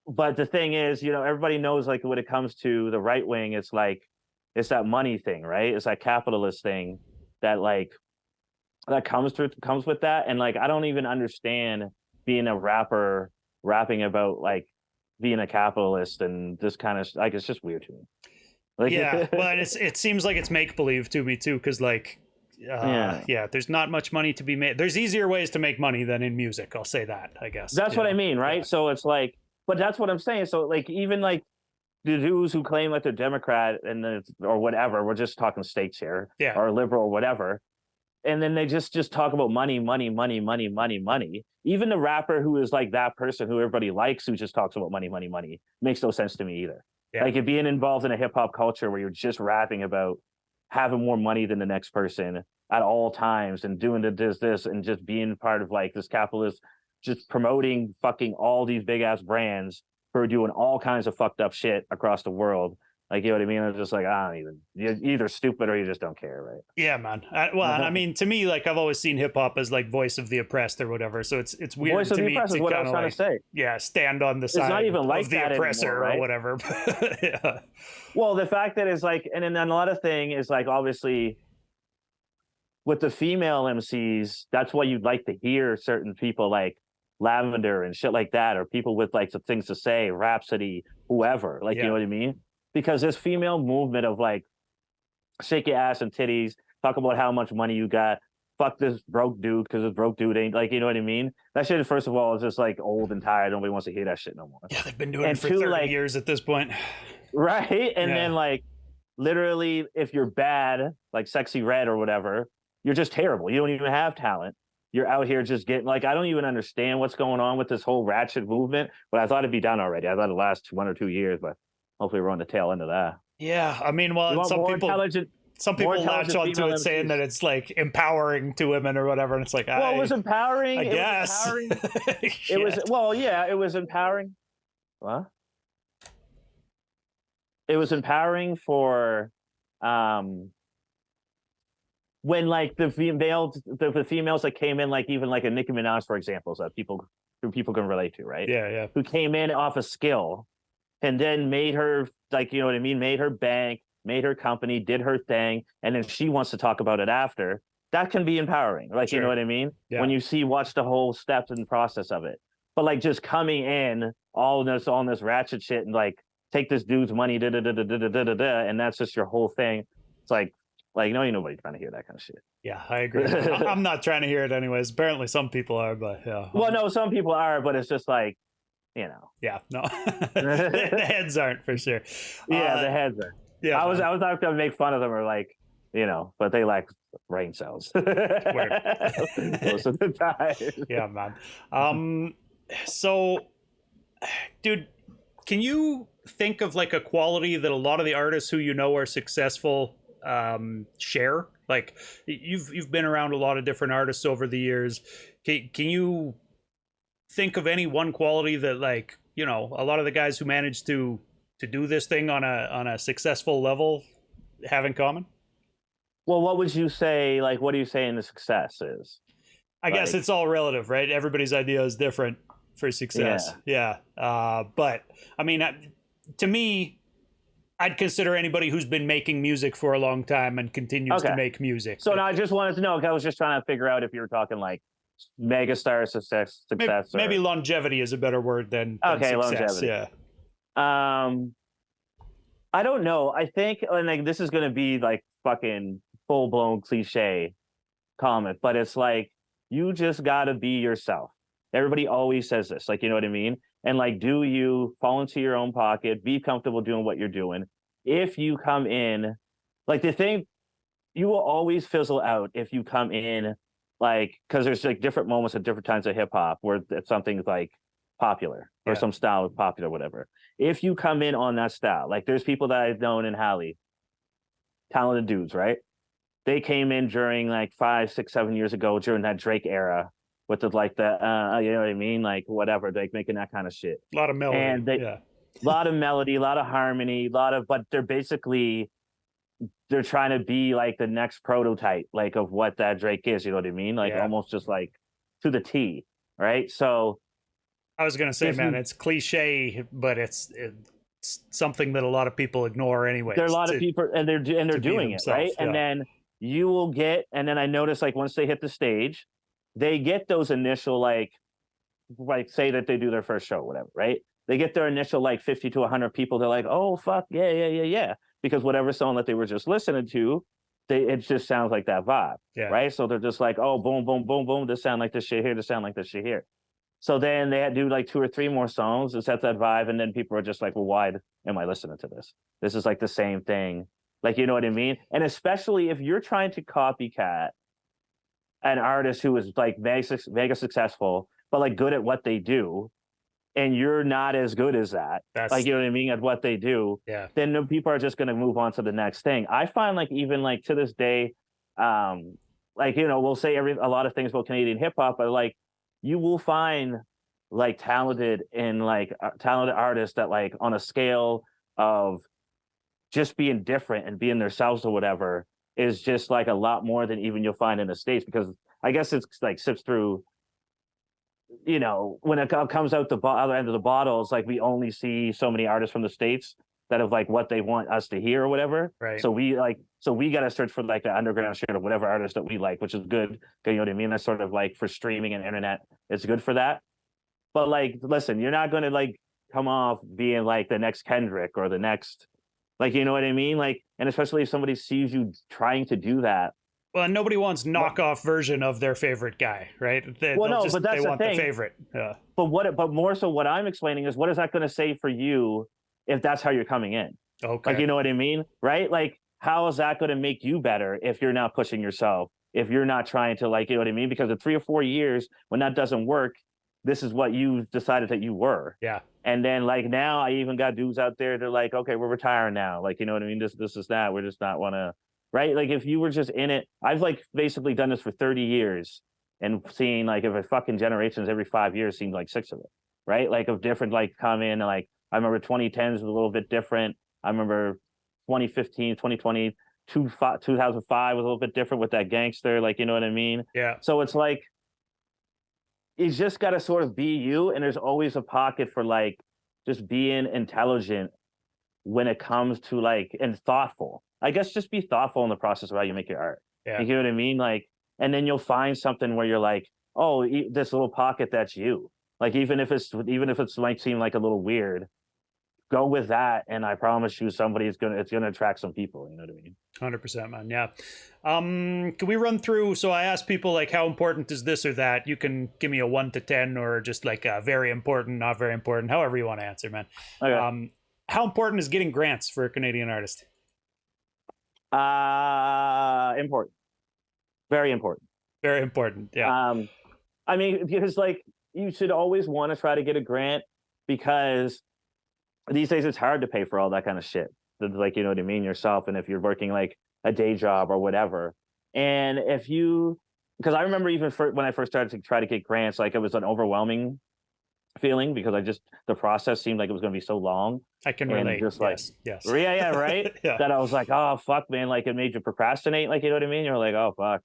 but the thing is everybody knows like when it comes to the right wing it's like it's that money thing, right? It's that capitalist thing that like that comes with that. And like I don't even understand being a rapper rapping about like being a capitalist and this kind of like it's just weird to me. Like Yeah, well, and it seems like it's make believe to me too, because like, yeah. yeah, there's not much money to be made. There's easier ways to make money than in music. I'll say that. I guess That's what I mean, right? Yeah. So it's like, but that's what I'm saying. So like even like the dudes who claim like they're Democrat and or whatever, we're just talking states here, Yeah. or liberal, or whatever. And then they just talk about money, money, money, money, money, money. Even the rapper who is like that person who everybody likes who just talks about money, money, money makes no sense to me either. Yeah. Like it being involved in a hip hop culture where you're just rapping about having more money than the next person at all times and doing this and just being part of like this capitalist, just promoting fucking all these big ass brands who are doing all kinds of fucked up shit across the world. Like, you know what I mean? I'm just like, I don't even, you're either stupid or you just don't care, right? Yeah, man. Well, and I mean, to me, like I've always seen hip hop as like voice of the oppressed or whatever. So it's weird Voice of to the me oppressed is to what I kind was of trying like, to say. yeah, stand on the side not even like of the that oppressor anymore, right? or whatever. Yeah. Well, the fact that it's like, and then another thing is like, obviously, with the female MCs, that's why you'd like to hear certain people like Lavender and shit like that, or people with like some things to say, Rhapsody, whoever, like, you know what I mean? Because this female movement of like, shake your ass and titties, talk about how much money you got, fuck this broke dude because this broke dude ain't like, you know what I mean? That shit, first of all, is just like old and tired. Nobody wants to hear that shit no more. Yeah, they've been doing And it for two, 30 like, years at this point. right? And Yeah. then like literally, if you're bad, like Sexy Red or whatever, you're just terrible. You don't even have talent. You're out here just getting like, I don't even understand what's going on with this whole ratchet movement, but I thought it'd be done already. I thought it'd last 1 or 2 years, but hopefully we're on the tail end of that. Yeah, I mean, well, some people latch onto it saying that it's like empowering to women or whatever, and it's like, well, it was empowering. I guess. It was well, yeah, it was empowering. What? It was empowering for when like the females that came in, like even like a Nicki Minaj, for example, so that people can relate to, right? Yeah, yeah. Who came in off a skill and then made her, like, you know what I mean, made her bank, made her company, did her thing, and then she wants to talk about it after. That can be empowering, like, you know what I mean? Yeah. When you watch the whole steps and process of it. But like just coming in all this ratchet shit and like take this dude's money, and that's just your whole thing. It's like no, nobody's trying to hear that kind of shit. Yeah, I agree. I'm not trying to hear it anyways. Apparently some people are, but yeah. Well, no, some people are, but it's just like, you know. Yeah, no. The heads aren't for sure. Yeah, the heads are. Yeah, I was not gonna make fun of them or like, you know, but they lack brain cells. Most of the time. Yeah, man. So, dude, can you think of like a quality that a lot of the artists who you know are successful share? Like you've been around a lot of different artists over the years. Can you think of any one quality that, like, you know, a lot of the guys who managed to do this thing on a successful level have in common? Well, what would you say, like, what do you say in the success is? I guess it's all relative, right? Everybody's idea is different for success. Yeah. But I mean, to me, I'd consider anybody who's been making music for a long time and continues to make music. So now I just wanted to know, I was just trying to figure out if you were talking like megastar success. Maybe longevity is a better word than success. Longevity. Yeah. I don't know. I think, and like this is gonna be like fucking full blown cliche comment, but it's like you just gotta be yourself. Everybody always says this, like, you know what I mean? And like, do you fall into your own pocket, be comfortable doing what you're doing. If you come in, like the thing, you will always fizzle out if you come in, like, because there's like different moments at different times of hip hop where something's like popular or some style is popular, whatever. If you come in on that style, like there's people that I've known in Hali, talented dudes, right? They came in during like 5, 6, 7 years ago during that Drake era with the like the you know what I mean, like whatever, like making that kind of shit. A lot of melody, and a lot of melody, a lot of harmony, but they're trying to be like the next prototype, like of what that Drake is. You know what I mean? Like almost just like to the T, right? So I was gonna say, man, it's cliche, but it's something that a lot of people ignore anyway. There are a lot of people, and they're doing it, right? Yeah. And then you will get, and then I notice like once they hit the stage, they get those initial like say that they do their first show, whatever, right? They get their initial like 50 to 100 people. They're like, oh fuck yeah, yeah, yeah, yeah, because whatever song that they were just listening to, it just sounds like that vibe, Yeah. right? So they're just like, oh, boom, boom, boom, boom. This sound like this shit here. This sound like this shit here. So then they had to do like 2 or 3 more songs to set that vibe, and then people are just like, well, why am I listening to this? This is like the same thing. Like, you know what I mean? And especially if you're trying to copycat an artist who is like mega successful, but like good at what they do, and you're not as good as that, like, you know what I mean, at what they do, Yeah. then people are just going to move on to the next thing. I find like even like to this day, like, you know, we'll say a lot of things about Canadian hip hop, but like you will find like talented talented artists that like on a scale of just being different and being themselves or whatever is just like a lot more than even you'll find in the States, because I guess it's like sips through, you know, when it comes out the other end of the bottle, it's like we only see so many artists from the States that have like what they want us to hear or whatever. Right. So we got to search for like the underground shit of whatever artist that we like, which is good. You know what I mean? That's sort of like for streaming and internet, it's good for that. But like, listen, you're not going to like come off being like the next Kendrick or the next, like, you know what I mean? Like, and especially if somebody sees you trying to do that. Well, nobody wants knockoff version of their favorite guy, right? Well, no, but that's they the want thing. the favorite. Yeah. But more so, what I'm explaining is what is that going to say for you if that's how you're coming in? Okay. Like, you know what I mean, right? Like, how is that going to make you better if you're not pushing yourself? If you're not trying to, like, you know what I mean? Because in 3 or 4 years, when that doesn't work, this is what you decided that you were. Yeah. And then like now, I even got dudes out there. They're like, okay, we're retiring now. Like, you know what I mean? This is that. We're just not want to. Right. Like if you were just in it, I've like basically done this for 30 years and seeing like if a fucking generations every 5 years seemed like 6 of it. Right. Like of different, like come in, like I remember 2010s was a little bit different. I remember 2015, 2020, 2005 was a little bit different with that gangster. Like, you know what I mean? Yeah. So it's like, you just got to sort of be you. And there's always a pocket for like just being intelligent when it comes to like, and thoughtful. I guess just be thoughtful in the process of how you make your art. Yeah. You know what I mean? Like, and then you'll find something where you're like, oh, this little pocket, that's you. Like, even if it's might seem like a little weird, go with that. And I promise you it's going to attract some people. You know what I mean? 100%, man. Yeah. Can we run through? So I asked people like, how important is this or that? You can give me a 1 to 10 or just like very important, not very important, however you want to answer, man. Okay. How important is getting grants for a Canadian artist? Important. Very important. Very important. Yeah. I mean, because like you should always want to try to get a grant, because these days it's hard to pay for all that kind of shit. Like, you know what I mean, yourself. And if you're working like a day job or whatever. And because I remember even when I first started to try to get grants, like it was an overwhelming feeling because the process seemed like it was going to be so long. I can relate. Just like, yes. Yeah, right. Yeah. That I was like, oh fuck, man, like it made you procrastinate. Like, you know what I mean? You're like, oh fuck.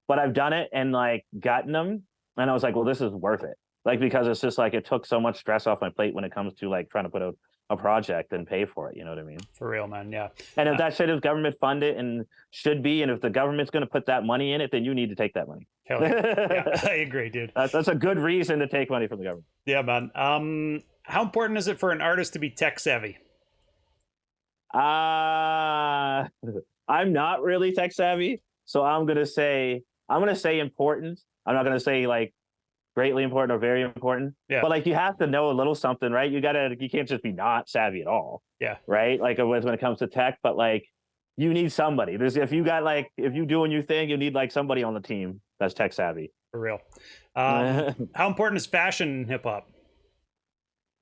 But I've done it and like gotten them, and I was like, well, this is worth it. Like, because it's just like it took so much stress off my plate when it comes to like trying to put out a project and pay for it. You know what I mean? For real, man. Yeah. And if that shit is government funded and should be, and if the government's going to put that money in it, then you need to take that money. Hell yeah. Yeah, I agree, dude. That's a good reason to take money from the government. Yeah, man. How important is it for an artist to be tech savvy? I'm not really tech savvy, so I'm gonna say important. I'm not gonna say like greatly important or very important. Yeah. But like you have to know a little something, right? You can't just be not savvy at all. Yeah. Right. Like when it comes to tech, but like you need somebody. If you doing your thing, you need like somebody on the team that's tech savvy. For real. How important is fashion in hip hop?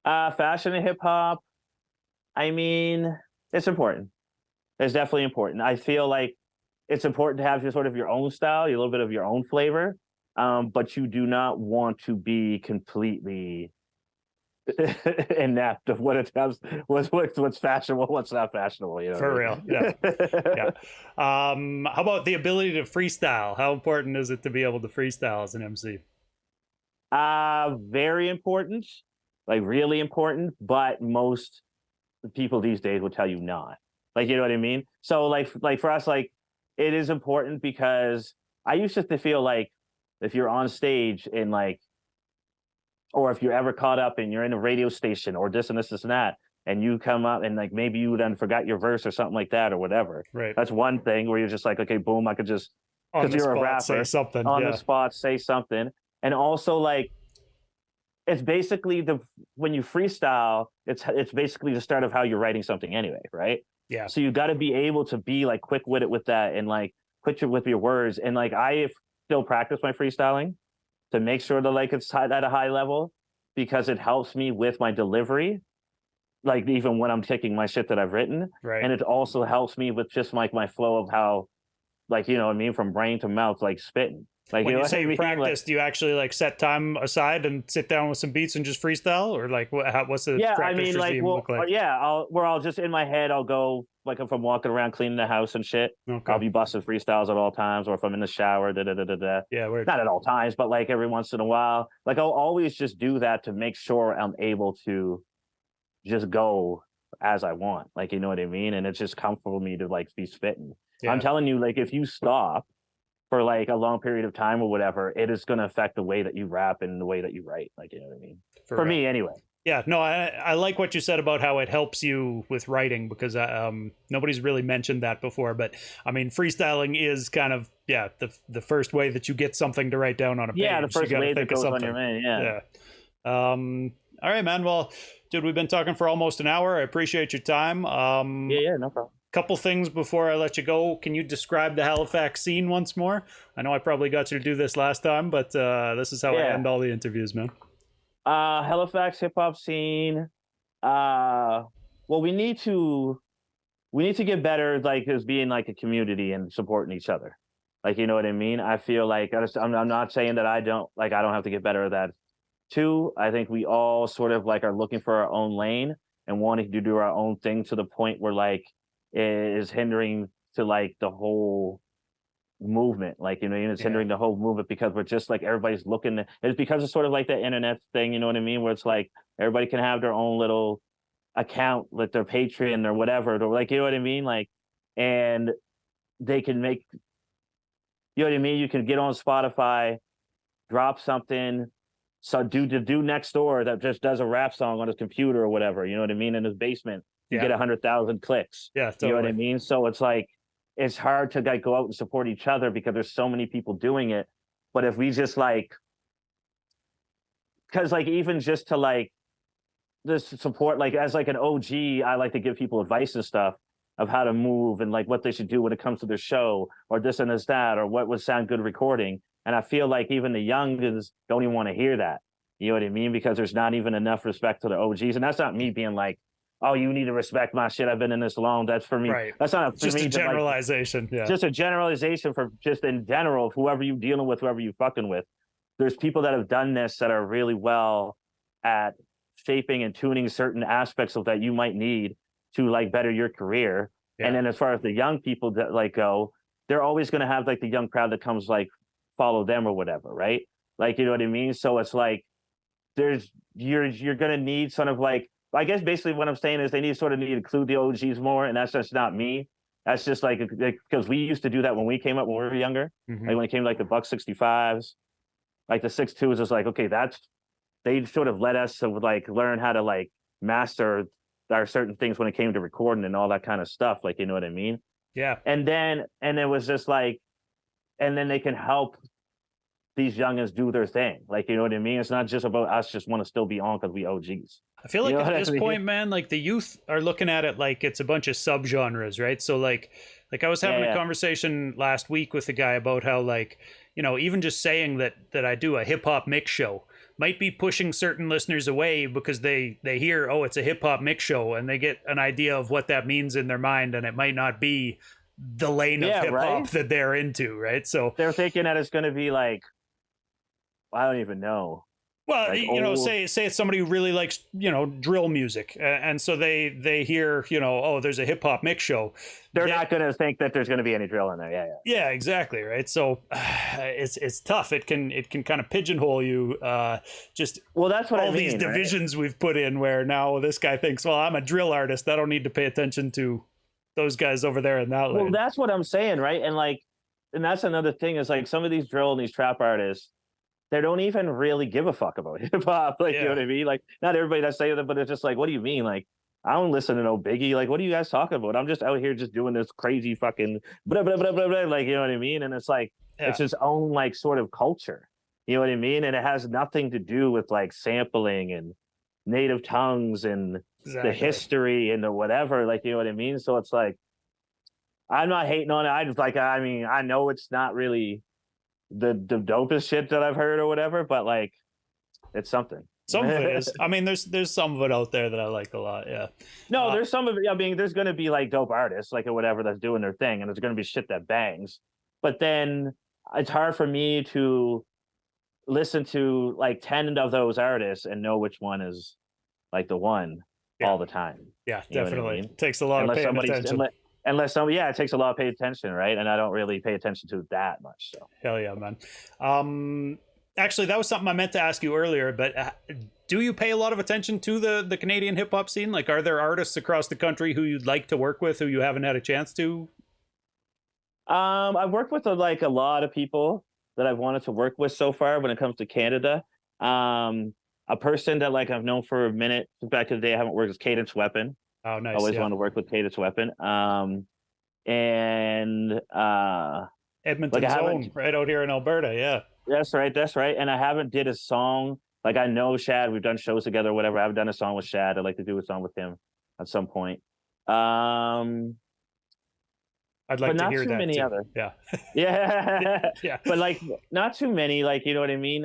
Fashion and hip hop. I mean, it's important. It's definitely important. I feel like it's important to have your own style, a little bit of your own flavor. But you do not want to be completely inept of what it does, what's fashionable, what's not fashionable. You know, for real, yeah, yeah. How about the ability to freestyle? How important is it to be able to freestyle as an MC? Very important, like really important. But most people these days will tell you not. Like, you know what I mean? So like for us, like it is important because I used to feel like if you're on stage and like, or if you're ever caught up and you're in a radio station or this and that, and you come up and like maybe you then forgot your verse or something like that or whatever. Right. That's one thing where you're just like, okay, boom, I could just, On because the you're a spot, rapper, say something. on Yeah. the spot, say something. And also like, it's basically when you freestyle, it's basically the start of how you're writing something anyway, right? Yeah. So you got to be able to be like quick with it with that and like quick with your words. And like I still practice my freestyling to make sure that like it's at a high level because it helps me with my delivery, like even when I'm taking my shit that I've written, Right. and it also helps me with just like my flow of how, like you know what I mean, from brain to mouth, like spitting. Like When you know you what I say mean? practice, Like, do you actually like set time aside and sit down with some beats and just freestyle, or like what's the yeah, I practice mean, like, regime well, look like? yeah, I'll just in my head, I'll go like if I'm walking around cleaning the house and shit, Okay. I'll be busting freestyles at all times, or if I'm in the shower, da da da da da. Yeah, we're Not at all times, but like every once in a while, like I'll always just do that to make sure I'm able to just go as I want, like you know what I mean, and it's just comfortable for me to like be spitting. I'm yeah. telling you, like if you stop for like a long period of time or whatever, it is going to affect the way that you rap and the way that you write, like you know what I mean. For me, anyway. Yeah, no, I like what you said about how it helps you with writing because nobody's really mentioned that before. But I mean, freestyling is kind of the first way that you get something to write down on a page. Yeah, the first you wave that think of goes on something. your mind. Yeah. All right, man. Well, dude, we've been talking for almost an hour. I appreciate your time. Yeah, no problem. Couple things before I let you go. Can you describe the Halifax scene once more? I know I probably got you to do this last time, but this is how I end all the interviews, man. Halifax hip hop scene. Well, we need to get better, like as being like a community and supporting each other. Like you know what I mean. I feel like I'm not saying that I don't have to get better at that. Two, I think we all sort of like are looking for our own lane and wanting to do our own thing to the point where like it is hindering to like the whole movement, like you know, it's hindering the whole movement because we're just like everybody's looking. It's because it's sort of like the internet thing, you know what I mean, where it's like everybody can have their own little account, like their Patreon or whatever, or like you know what I mean, like, and they can make, you know what I mean. You can get on Spotify, drop something, so do next door that just does a rap song on his computer or whatever, you know what I mean, in his basement, you get 100,000 clicks. Yeah, totally. You know what I mean. So it's like it's hard to like go out and support each other because there's so many people doing it. But if we just like, because like even just to like this support, like as like an OG, I like to give people advice and stuff of how to move and like what they should do when it comes to their show or this and this that or what would sound good recording. And I feel like even the youngins don't even want to hear that. You know what I mean? Because there's not even enough respect to the OGs. And that's not me being like, oh, you need to respect my shit. I've been in this long. That's for me. Right. That's not just a generalization. Like, just a generalization for just in general, whoever you dealing with, whoever you fucking with. There's people that have done this that are really well at shaping and tuning certain aspects of that you might need to like better your career. Yeah. And then as far as the young people that like go, they're always going to have like the young crowd that comes like follow them or whatever, right? Like, you know what I mean? So it's like you're going to need sort of like, I guess basically what I'm saying is they need to include the OGs more, and that's just not me. That's just like because we used to do that when we came up when we were younger. Mm-hmm. Like when it came to like the Buck 65s, like the 6.2s, it's like, okay, they sort of let us to like learn how to like master our certain things when it came to recording and all that kind of stuff. Like, you know what I mean? Yeah. And it was just like, and then they can help these youngins do their thing. Like, you know what I mean? It's not just about us just want to still be on because we OGs. I feel like at this point, man, like the youth are looking at it like it's a bunch of subgenres, right? So like I was having a conversation last week with a guy about how like, you know, even just saying that I do a hip hop mix show might be pushing certain listeners away because they hear, oh, it's a hip hop mix show, and they get an idea of what that means in their mind, and it might not be the lane of hip hop that they're into, right? So they're thinking that it's going to be like, I don't even know. Well, like you know, say it's somebody who really likes, you know, drill music, and so they hear, you know, oh, there's a hip hop mix show. They're not going to think that there's going to be any drill in there. Yeah, exactly, right. So it's tough. It can kind of pigeonhole you. Just that's what all I mean, these divisions we've put in, where now this guy thinks, well, I'm a drill artist. I don't need to pay attention to those guys over there in that Well, lane. that's what I'm saying, right? And like, and that's another thing is like some of these drill and these trap artists, they don't even really give a fuck about hip hop. Like, you know Yeah. what I mean? Like, not everybody that's saying that, but it's just like, what do you mean? Like, I don't listen to no Biggie. Like, what are you guys talking about? I'm just out here just doing this crazy fucking blah blah blah blah blah. Like, you know what I mean? And it's like, Yeah. it's its own like sort of culture. You know what I mean? And it has nothing to do with like sampling and native tongues and the Exactly. history and the whatever. Like, you know what I mean? So it's like, I'm not hating on it. I just like, I mean, I know it's not really the dopest shit that I've heard or whatever, but like, it's something. Some of it is. I mean, there's some of it out there that I like a lot. Yeah. No, there's some of it. I mean, there's going to be like dope artists, like or whatever, that's doing their thing, and there's going to be shit that bangs. But then it's hard for me to listen to like 10 of those artists and know which one is like the one all the time. Yeah, You know what I definitely. mean? Takes a lot of paying attention. Unless somebody, yeah, it takes a lot of pay attention, right? And I don't really pay attention to that much. So Hell yeah, man. Actually, that was something I meant to ask you earlier, but do you pay a lot of attention to the Canadian hip hop scene? Like, are there artists across the country who you'd like to work with who you haven't had a chance to? I've worked with like a lot of people that I've wanted to work with so far when it comes to Canada. A person that like I've known for a minute back in the day I haven't worked with Cadence Weapon. Oh, nice. Always wanted to work with Cadence Weapon. And Edmonton Zone, right out here in Alberta. Yeah. That's right. That's right. And I haven't did a song. Like I know Shad, we've done shows together, or whatever. I haven't done a song with Shad. I'd like to do a song with him at some point. I'd like to hear that. But not too many too. other. Yeah. Yeah. Yeah. But like not too many, like, you know what I mean?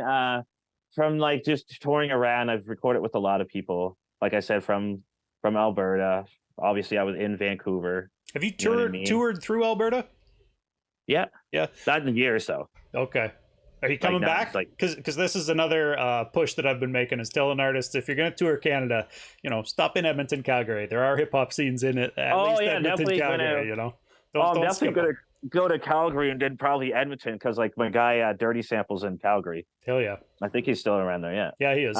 From like just touring around, I've recorded with a lot of people. Like I said, from Alberta. Obviously I was in Vancouver. Have you toured through Alberta? Yeah. Yeah. Not in a year or so. Okay. Are you coming back? Because this is another push that I've been making, is telling artists, if you're going to tour Canada, you know, stop in Edmonton, Calgary. There are hip hop scenes in it. At least Edmonton, Calgary, you know. I'm definitely going to go to Calgary and then probably Edmonton, because like my guy Dirty Sample's in Calgary. Hell yeah. I think he's still around there. Yeah. Yeah, he is.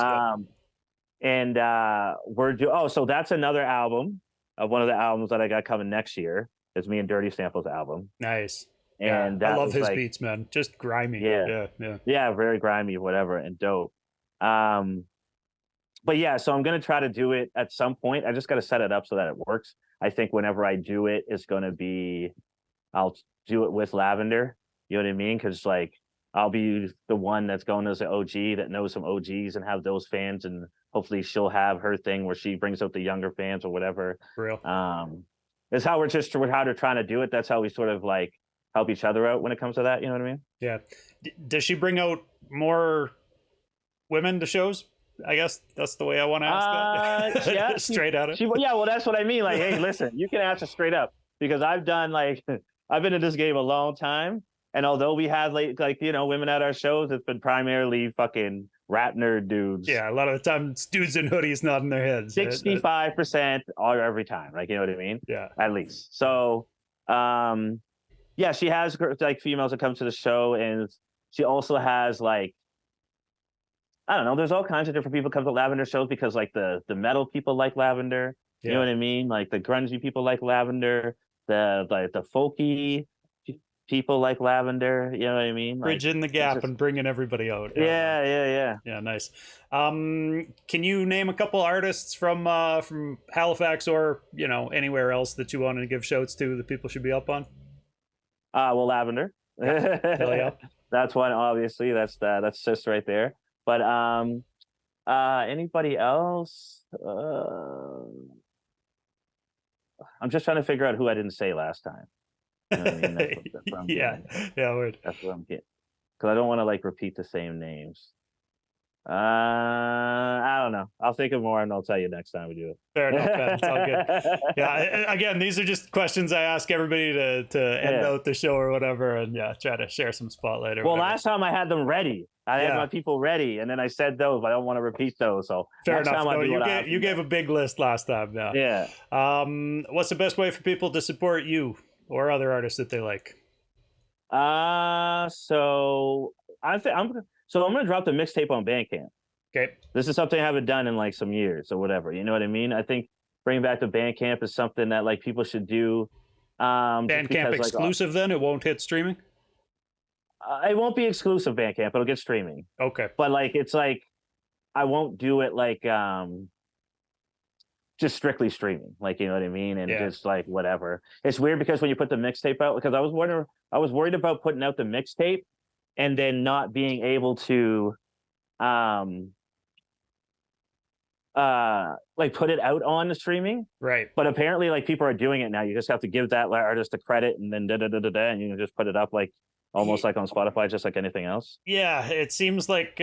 And so that's another album of one of the albums that I got coming next year. It's me and Dirty Sample's album. Nice. And I love his beats, man. Just grimy. Yeah, very grimy, whatever, and dope. But yeah, so I'm gonna try to do it at some point. I just got to set it up so that it works. I think whenever I do it, it's gonna be, I'll do it with Lxvndr. You know what I mean? Because like I'll be the one that's going as an OG that knows some OGs and have those fans, and hopefully she'll have her thing where she brings out the younger fans or whatever. For real. It's how we're trying to do it. That's how we sort of like help each other out when it comes to that. You know what I mean? Yeah. Does she bring out more women to shows? I guess that's the way I want to ask that. Yeah, straight at it. Yeah, well, that's what I mean. Like, hey, listen, you can answer straight up, because I've done like I've been in this game a long time, and although we had like you know women at our shows, it's been primarily fucking rap nerd dudes. Yeah, a lot of the time it's dudes in hoodies nodding their heads. 65% every time. Like, you know what I mean? Yeah, at least. So, yeah, she has like females that come to the show, and she also has like, I don't know, there's all kinds of different people come to Lxvndr shows, because like the metal people like Lxvndr. You know what I mean? Like the grungy people like Lxvndr, the folky people like Lxvndr. You know what I mean? Bridging the gap and bringing everybody out. Yeah, nice. Can you name a couple artists from Halifax, or you know anywhere else that you want to give shouts to that people should be up on? Well, Lxvndr. Hell yeah. That's one, obviously. That's just right there. But anybody else? I'm just trying to figure out who I didn't say last time. You know what I mean? That's what yeah, word. That's what I'm getting. Because I don't want to like repeat the same names. I don't know. I'll think of more and I'll tell you next time we do it. Fair enough, man. It's all good. Yeah, again, these are just questions I ask everybody to end out the show or whatever, and try to share some spotlight. Well, last time I had them ready. I had my people ready, and then I said those, but I don't want to repeat those. So fair enough. No, you gave a big list last time. Yeah. What's the best way for people to support you or other artists that they like? So I'm gonna drop the mixtape on Bandcamp. Okay. This is something I haven't done in like some years or whatever. You know what I mean? I think bringing back the Bandcamp is something that like people should do. Just Bandcamp because exclusive, then it won't hit streaming. it won't be exclusive Bandcamp. It'll get streaming, Okay. but like it's like I won't do it like just strictly streaming, like you know what I mean, and Yeah. just like whatever. It's weird because when you put the mixtape out, because I was worried about putting out the mixtape and then not being able to like put it out on the streaming. Right. But apparently like people are doing it now. You just have to give that artist a credit and then and you can just put it up like almost like on Spotify, just like anything else. Yeah, it seems like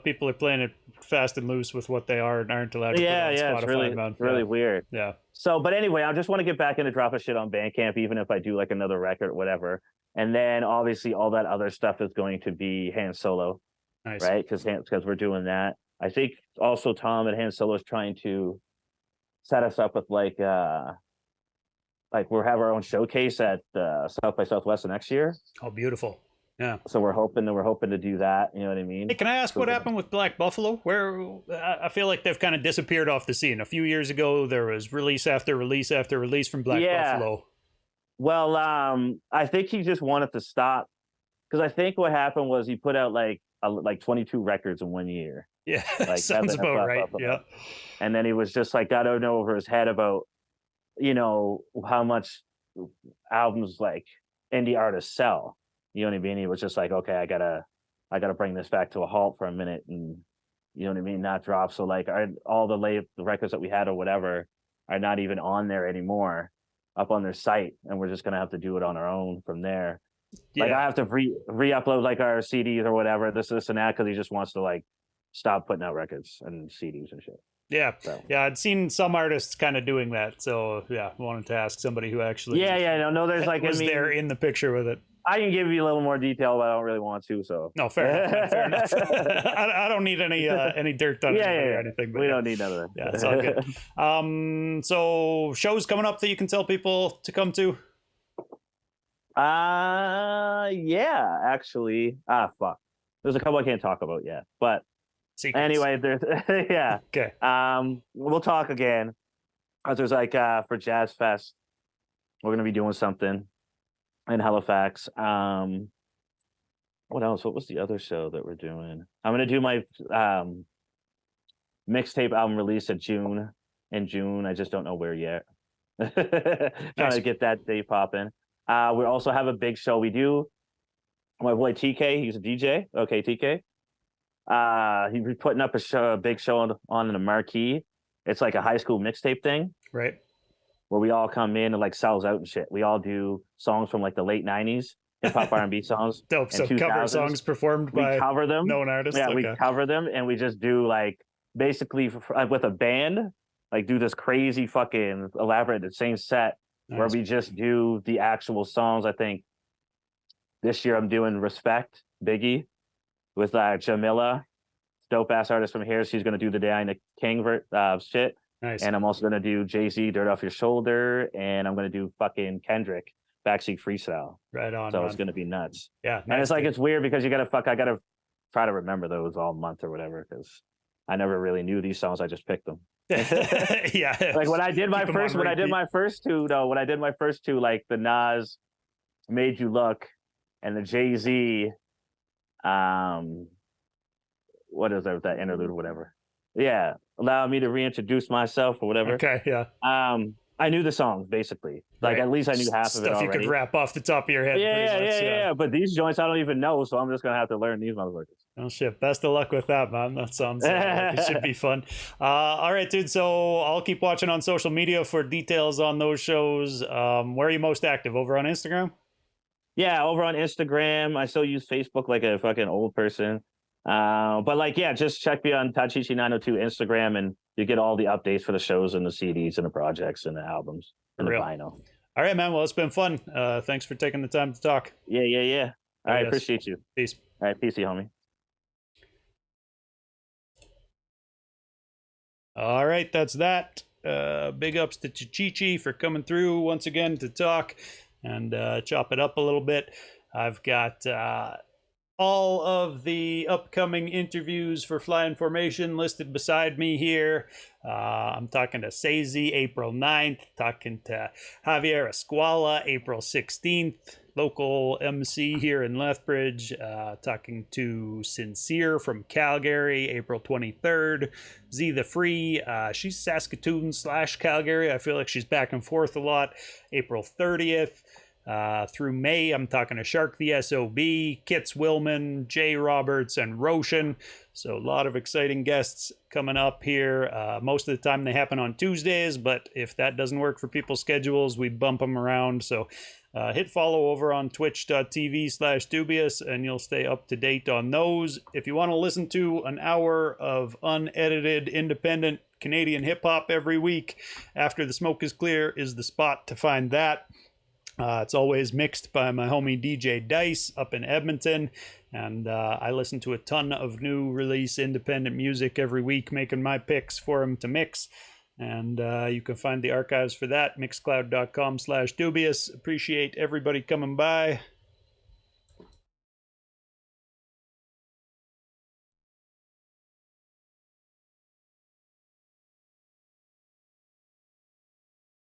people are playing it fast and loose with what they are and aren't allowed to put on Spotify, it's really man. really weird. Yeah. So, but anyway, I just want to get back into dropping shit on Bandcamp, even if I do like another record, whatever. And then obviously all that other stuff is going to be hand solo, Nice. right? Because we're doing that. I think also Tom at Hand Solo is trying to set us up with like we'll have our own showcase at South by Southwest next year. Oh, beautiful. Yeah. So we're hoping to do that. You know what I mean? Hey, can I ask what happened with Black Buffalo? Where I feel like they've kind of disappeared off the scene. A few years ago, there was release after release after release from Black Buffalo. Well, I think he just wanted to stop because I think what happened was he put out like 22 records in 1 year. Yeah, Like sounds about right. Yeah. And then he was just like got to know over his head about, you know, how much albums like indie artists sell. You know what I mean? He was just like, okay, I gotta bring this back to a halt for a minute, and you know what I mean, not drop. So like all the records that we had or whatever are not even on there anymore, up on their site, and we're just gonna have to do it on our own from there. Yeah. Like I have to re-upload like our CDs or whatever, this and that, because he just wants to like stop putting out records and CDs and shit. Yeah. So. Yeah, I'd seen some artists kind of doing that. So yeah, wanted to ask somebody who actually No, there's like was there in the picture with it. I can give you a little more detail, but I don't really want to. So no, fair enough. Man, fair enough. I don't need any dirt on anybody or anything. But we don't need none of that. Yeah, it's all good. So shows coming up that you can tell people to come to. Yeah, actually. Fuck. There's a couple I can't talk about yet, but Secrets. Anyway, there's yeah. Okay. We'll talk again. There's like for Jazz Fest, we're gonna be doing something in Halifax. What else? What was the other show that we're doing? I'm gonna do my mixtape album release in June. I just don't know where yet. Trying to get that day popping. We also have a big show. We do. My boy TK, he's a DJ. Okay, TK. He'd be putting up a big show on the marquee. It's like a high school mixtape thing, right? Where we all come in and like sells out and shit. We all do songs from like the late '90s, hip hop R&B songs. Dope. So cover songs performed by cover them. known artists. Yeah, okay. We cover them and we just do like basically with a band, like do this crazy fucking elaborate the same set where we just do the actual songs. I think this year I'm doing Respect, Biggie, with Jamila, dope ass artist from here. She's gonna do the Diana King shit. Nice. And I'm also gonna do Jay-Z, Dirt Off Your Shoulder, and I'm gonna do fucking Kendrick, Backseat Freestyle. Right on. So man. It's gonna be nuts. Yeah. Nice, and it's like it's weird because I gotta try to remember those all month or whatever, because I never really knew these songs. I just picked them. Yeah. Like when I did my first two, like the Nas Made You Look and the Jay-Z what is that interlude or whatever. Yeah. Allow me to reintroduce myself or whatever. Okay, yeah. I knew the songs basically. Like at least I knew half of it already. Stuff you could rap off the top of your head. Yeah. But these joints I don't even know, so I'm just gonna have to learn these motherfuckers. Oh shit! Best of luck with that, man. That sounds like it should be fun. All right, dude. So I'll keep watching on social media for details on those shows. Where are you most active? Over on Instagram? Yeah, over on Instagram. I still use Facebook like a fucking old person. But like, yeah, just check me on Tachichi 902 Instagram, and you get all the updates for the shows and the CDs and the projects and the albums and the vinyl. All right, man. Well, it's been fun. Thanks for taking the time to talk. Yeah. All right, appreciate you. Peace. All right, peace, homie. All right, that's that. Big ups to Tachichi for coming through once again to talk and chop it up a little bit. I've got all of the upcoming interviews for Flying Formation listed beside me here. I'm talking to Sazy April 9th, talking to Javier Escuala April 16th, local MC here in Lethbridge, talking to Sinzere from Calgary April 23rd, Z the Free, she's Saskatoon / Calgary. I feel like she's back and forth a lot, April 30th. Through May, I'm talking to Shark the SOB, Kits Willman, Jay Roberts, and Roshan. So a lot of exciting guests coming up here. Most of the time they happen on Tuesdays, but if that doesn't work for people's schedules, we bump them around. So hit follow over on twitch.tv/Doobyis and you'll stay up to date on those. If you want to listen to an hour of unedited, independent Canadian hip hop every week, After the Smoke is Clear is the spot to find that. It's always mixed by my homie DJ Dice up in Edmonton, and I listen to a ton of new release independent music every week, making my picks for him to mix. And you can find the archives for that, mixcloud.com/Doobyis. Appreciate everybody coming by.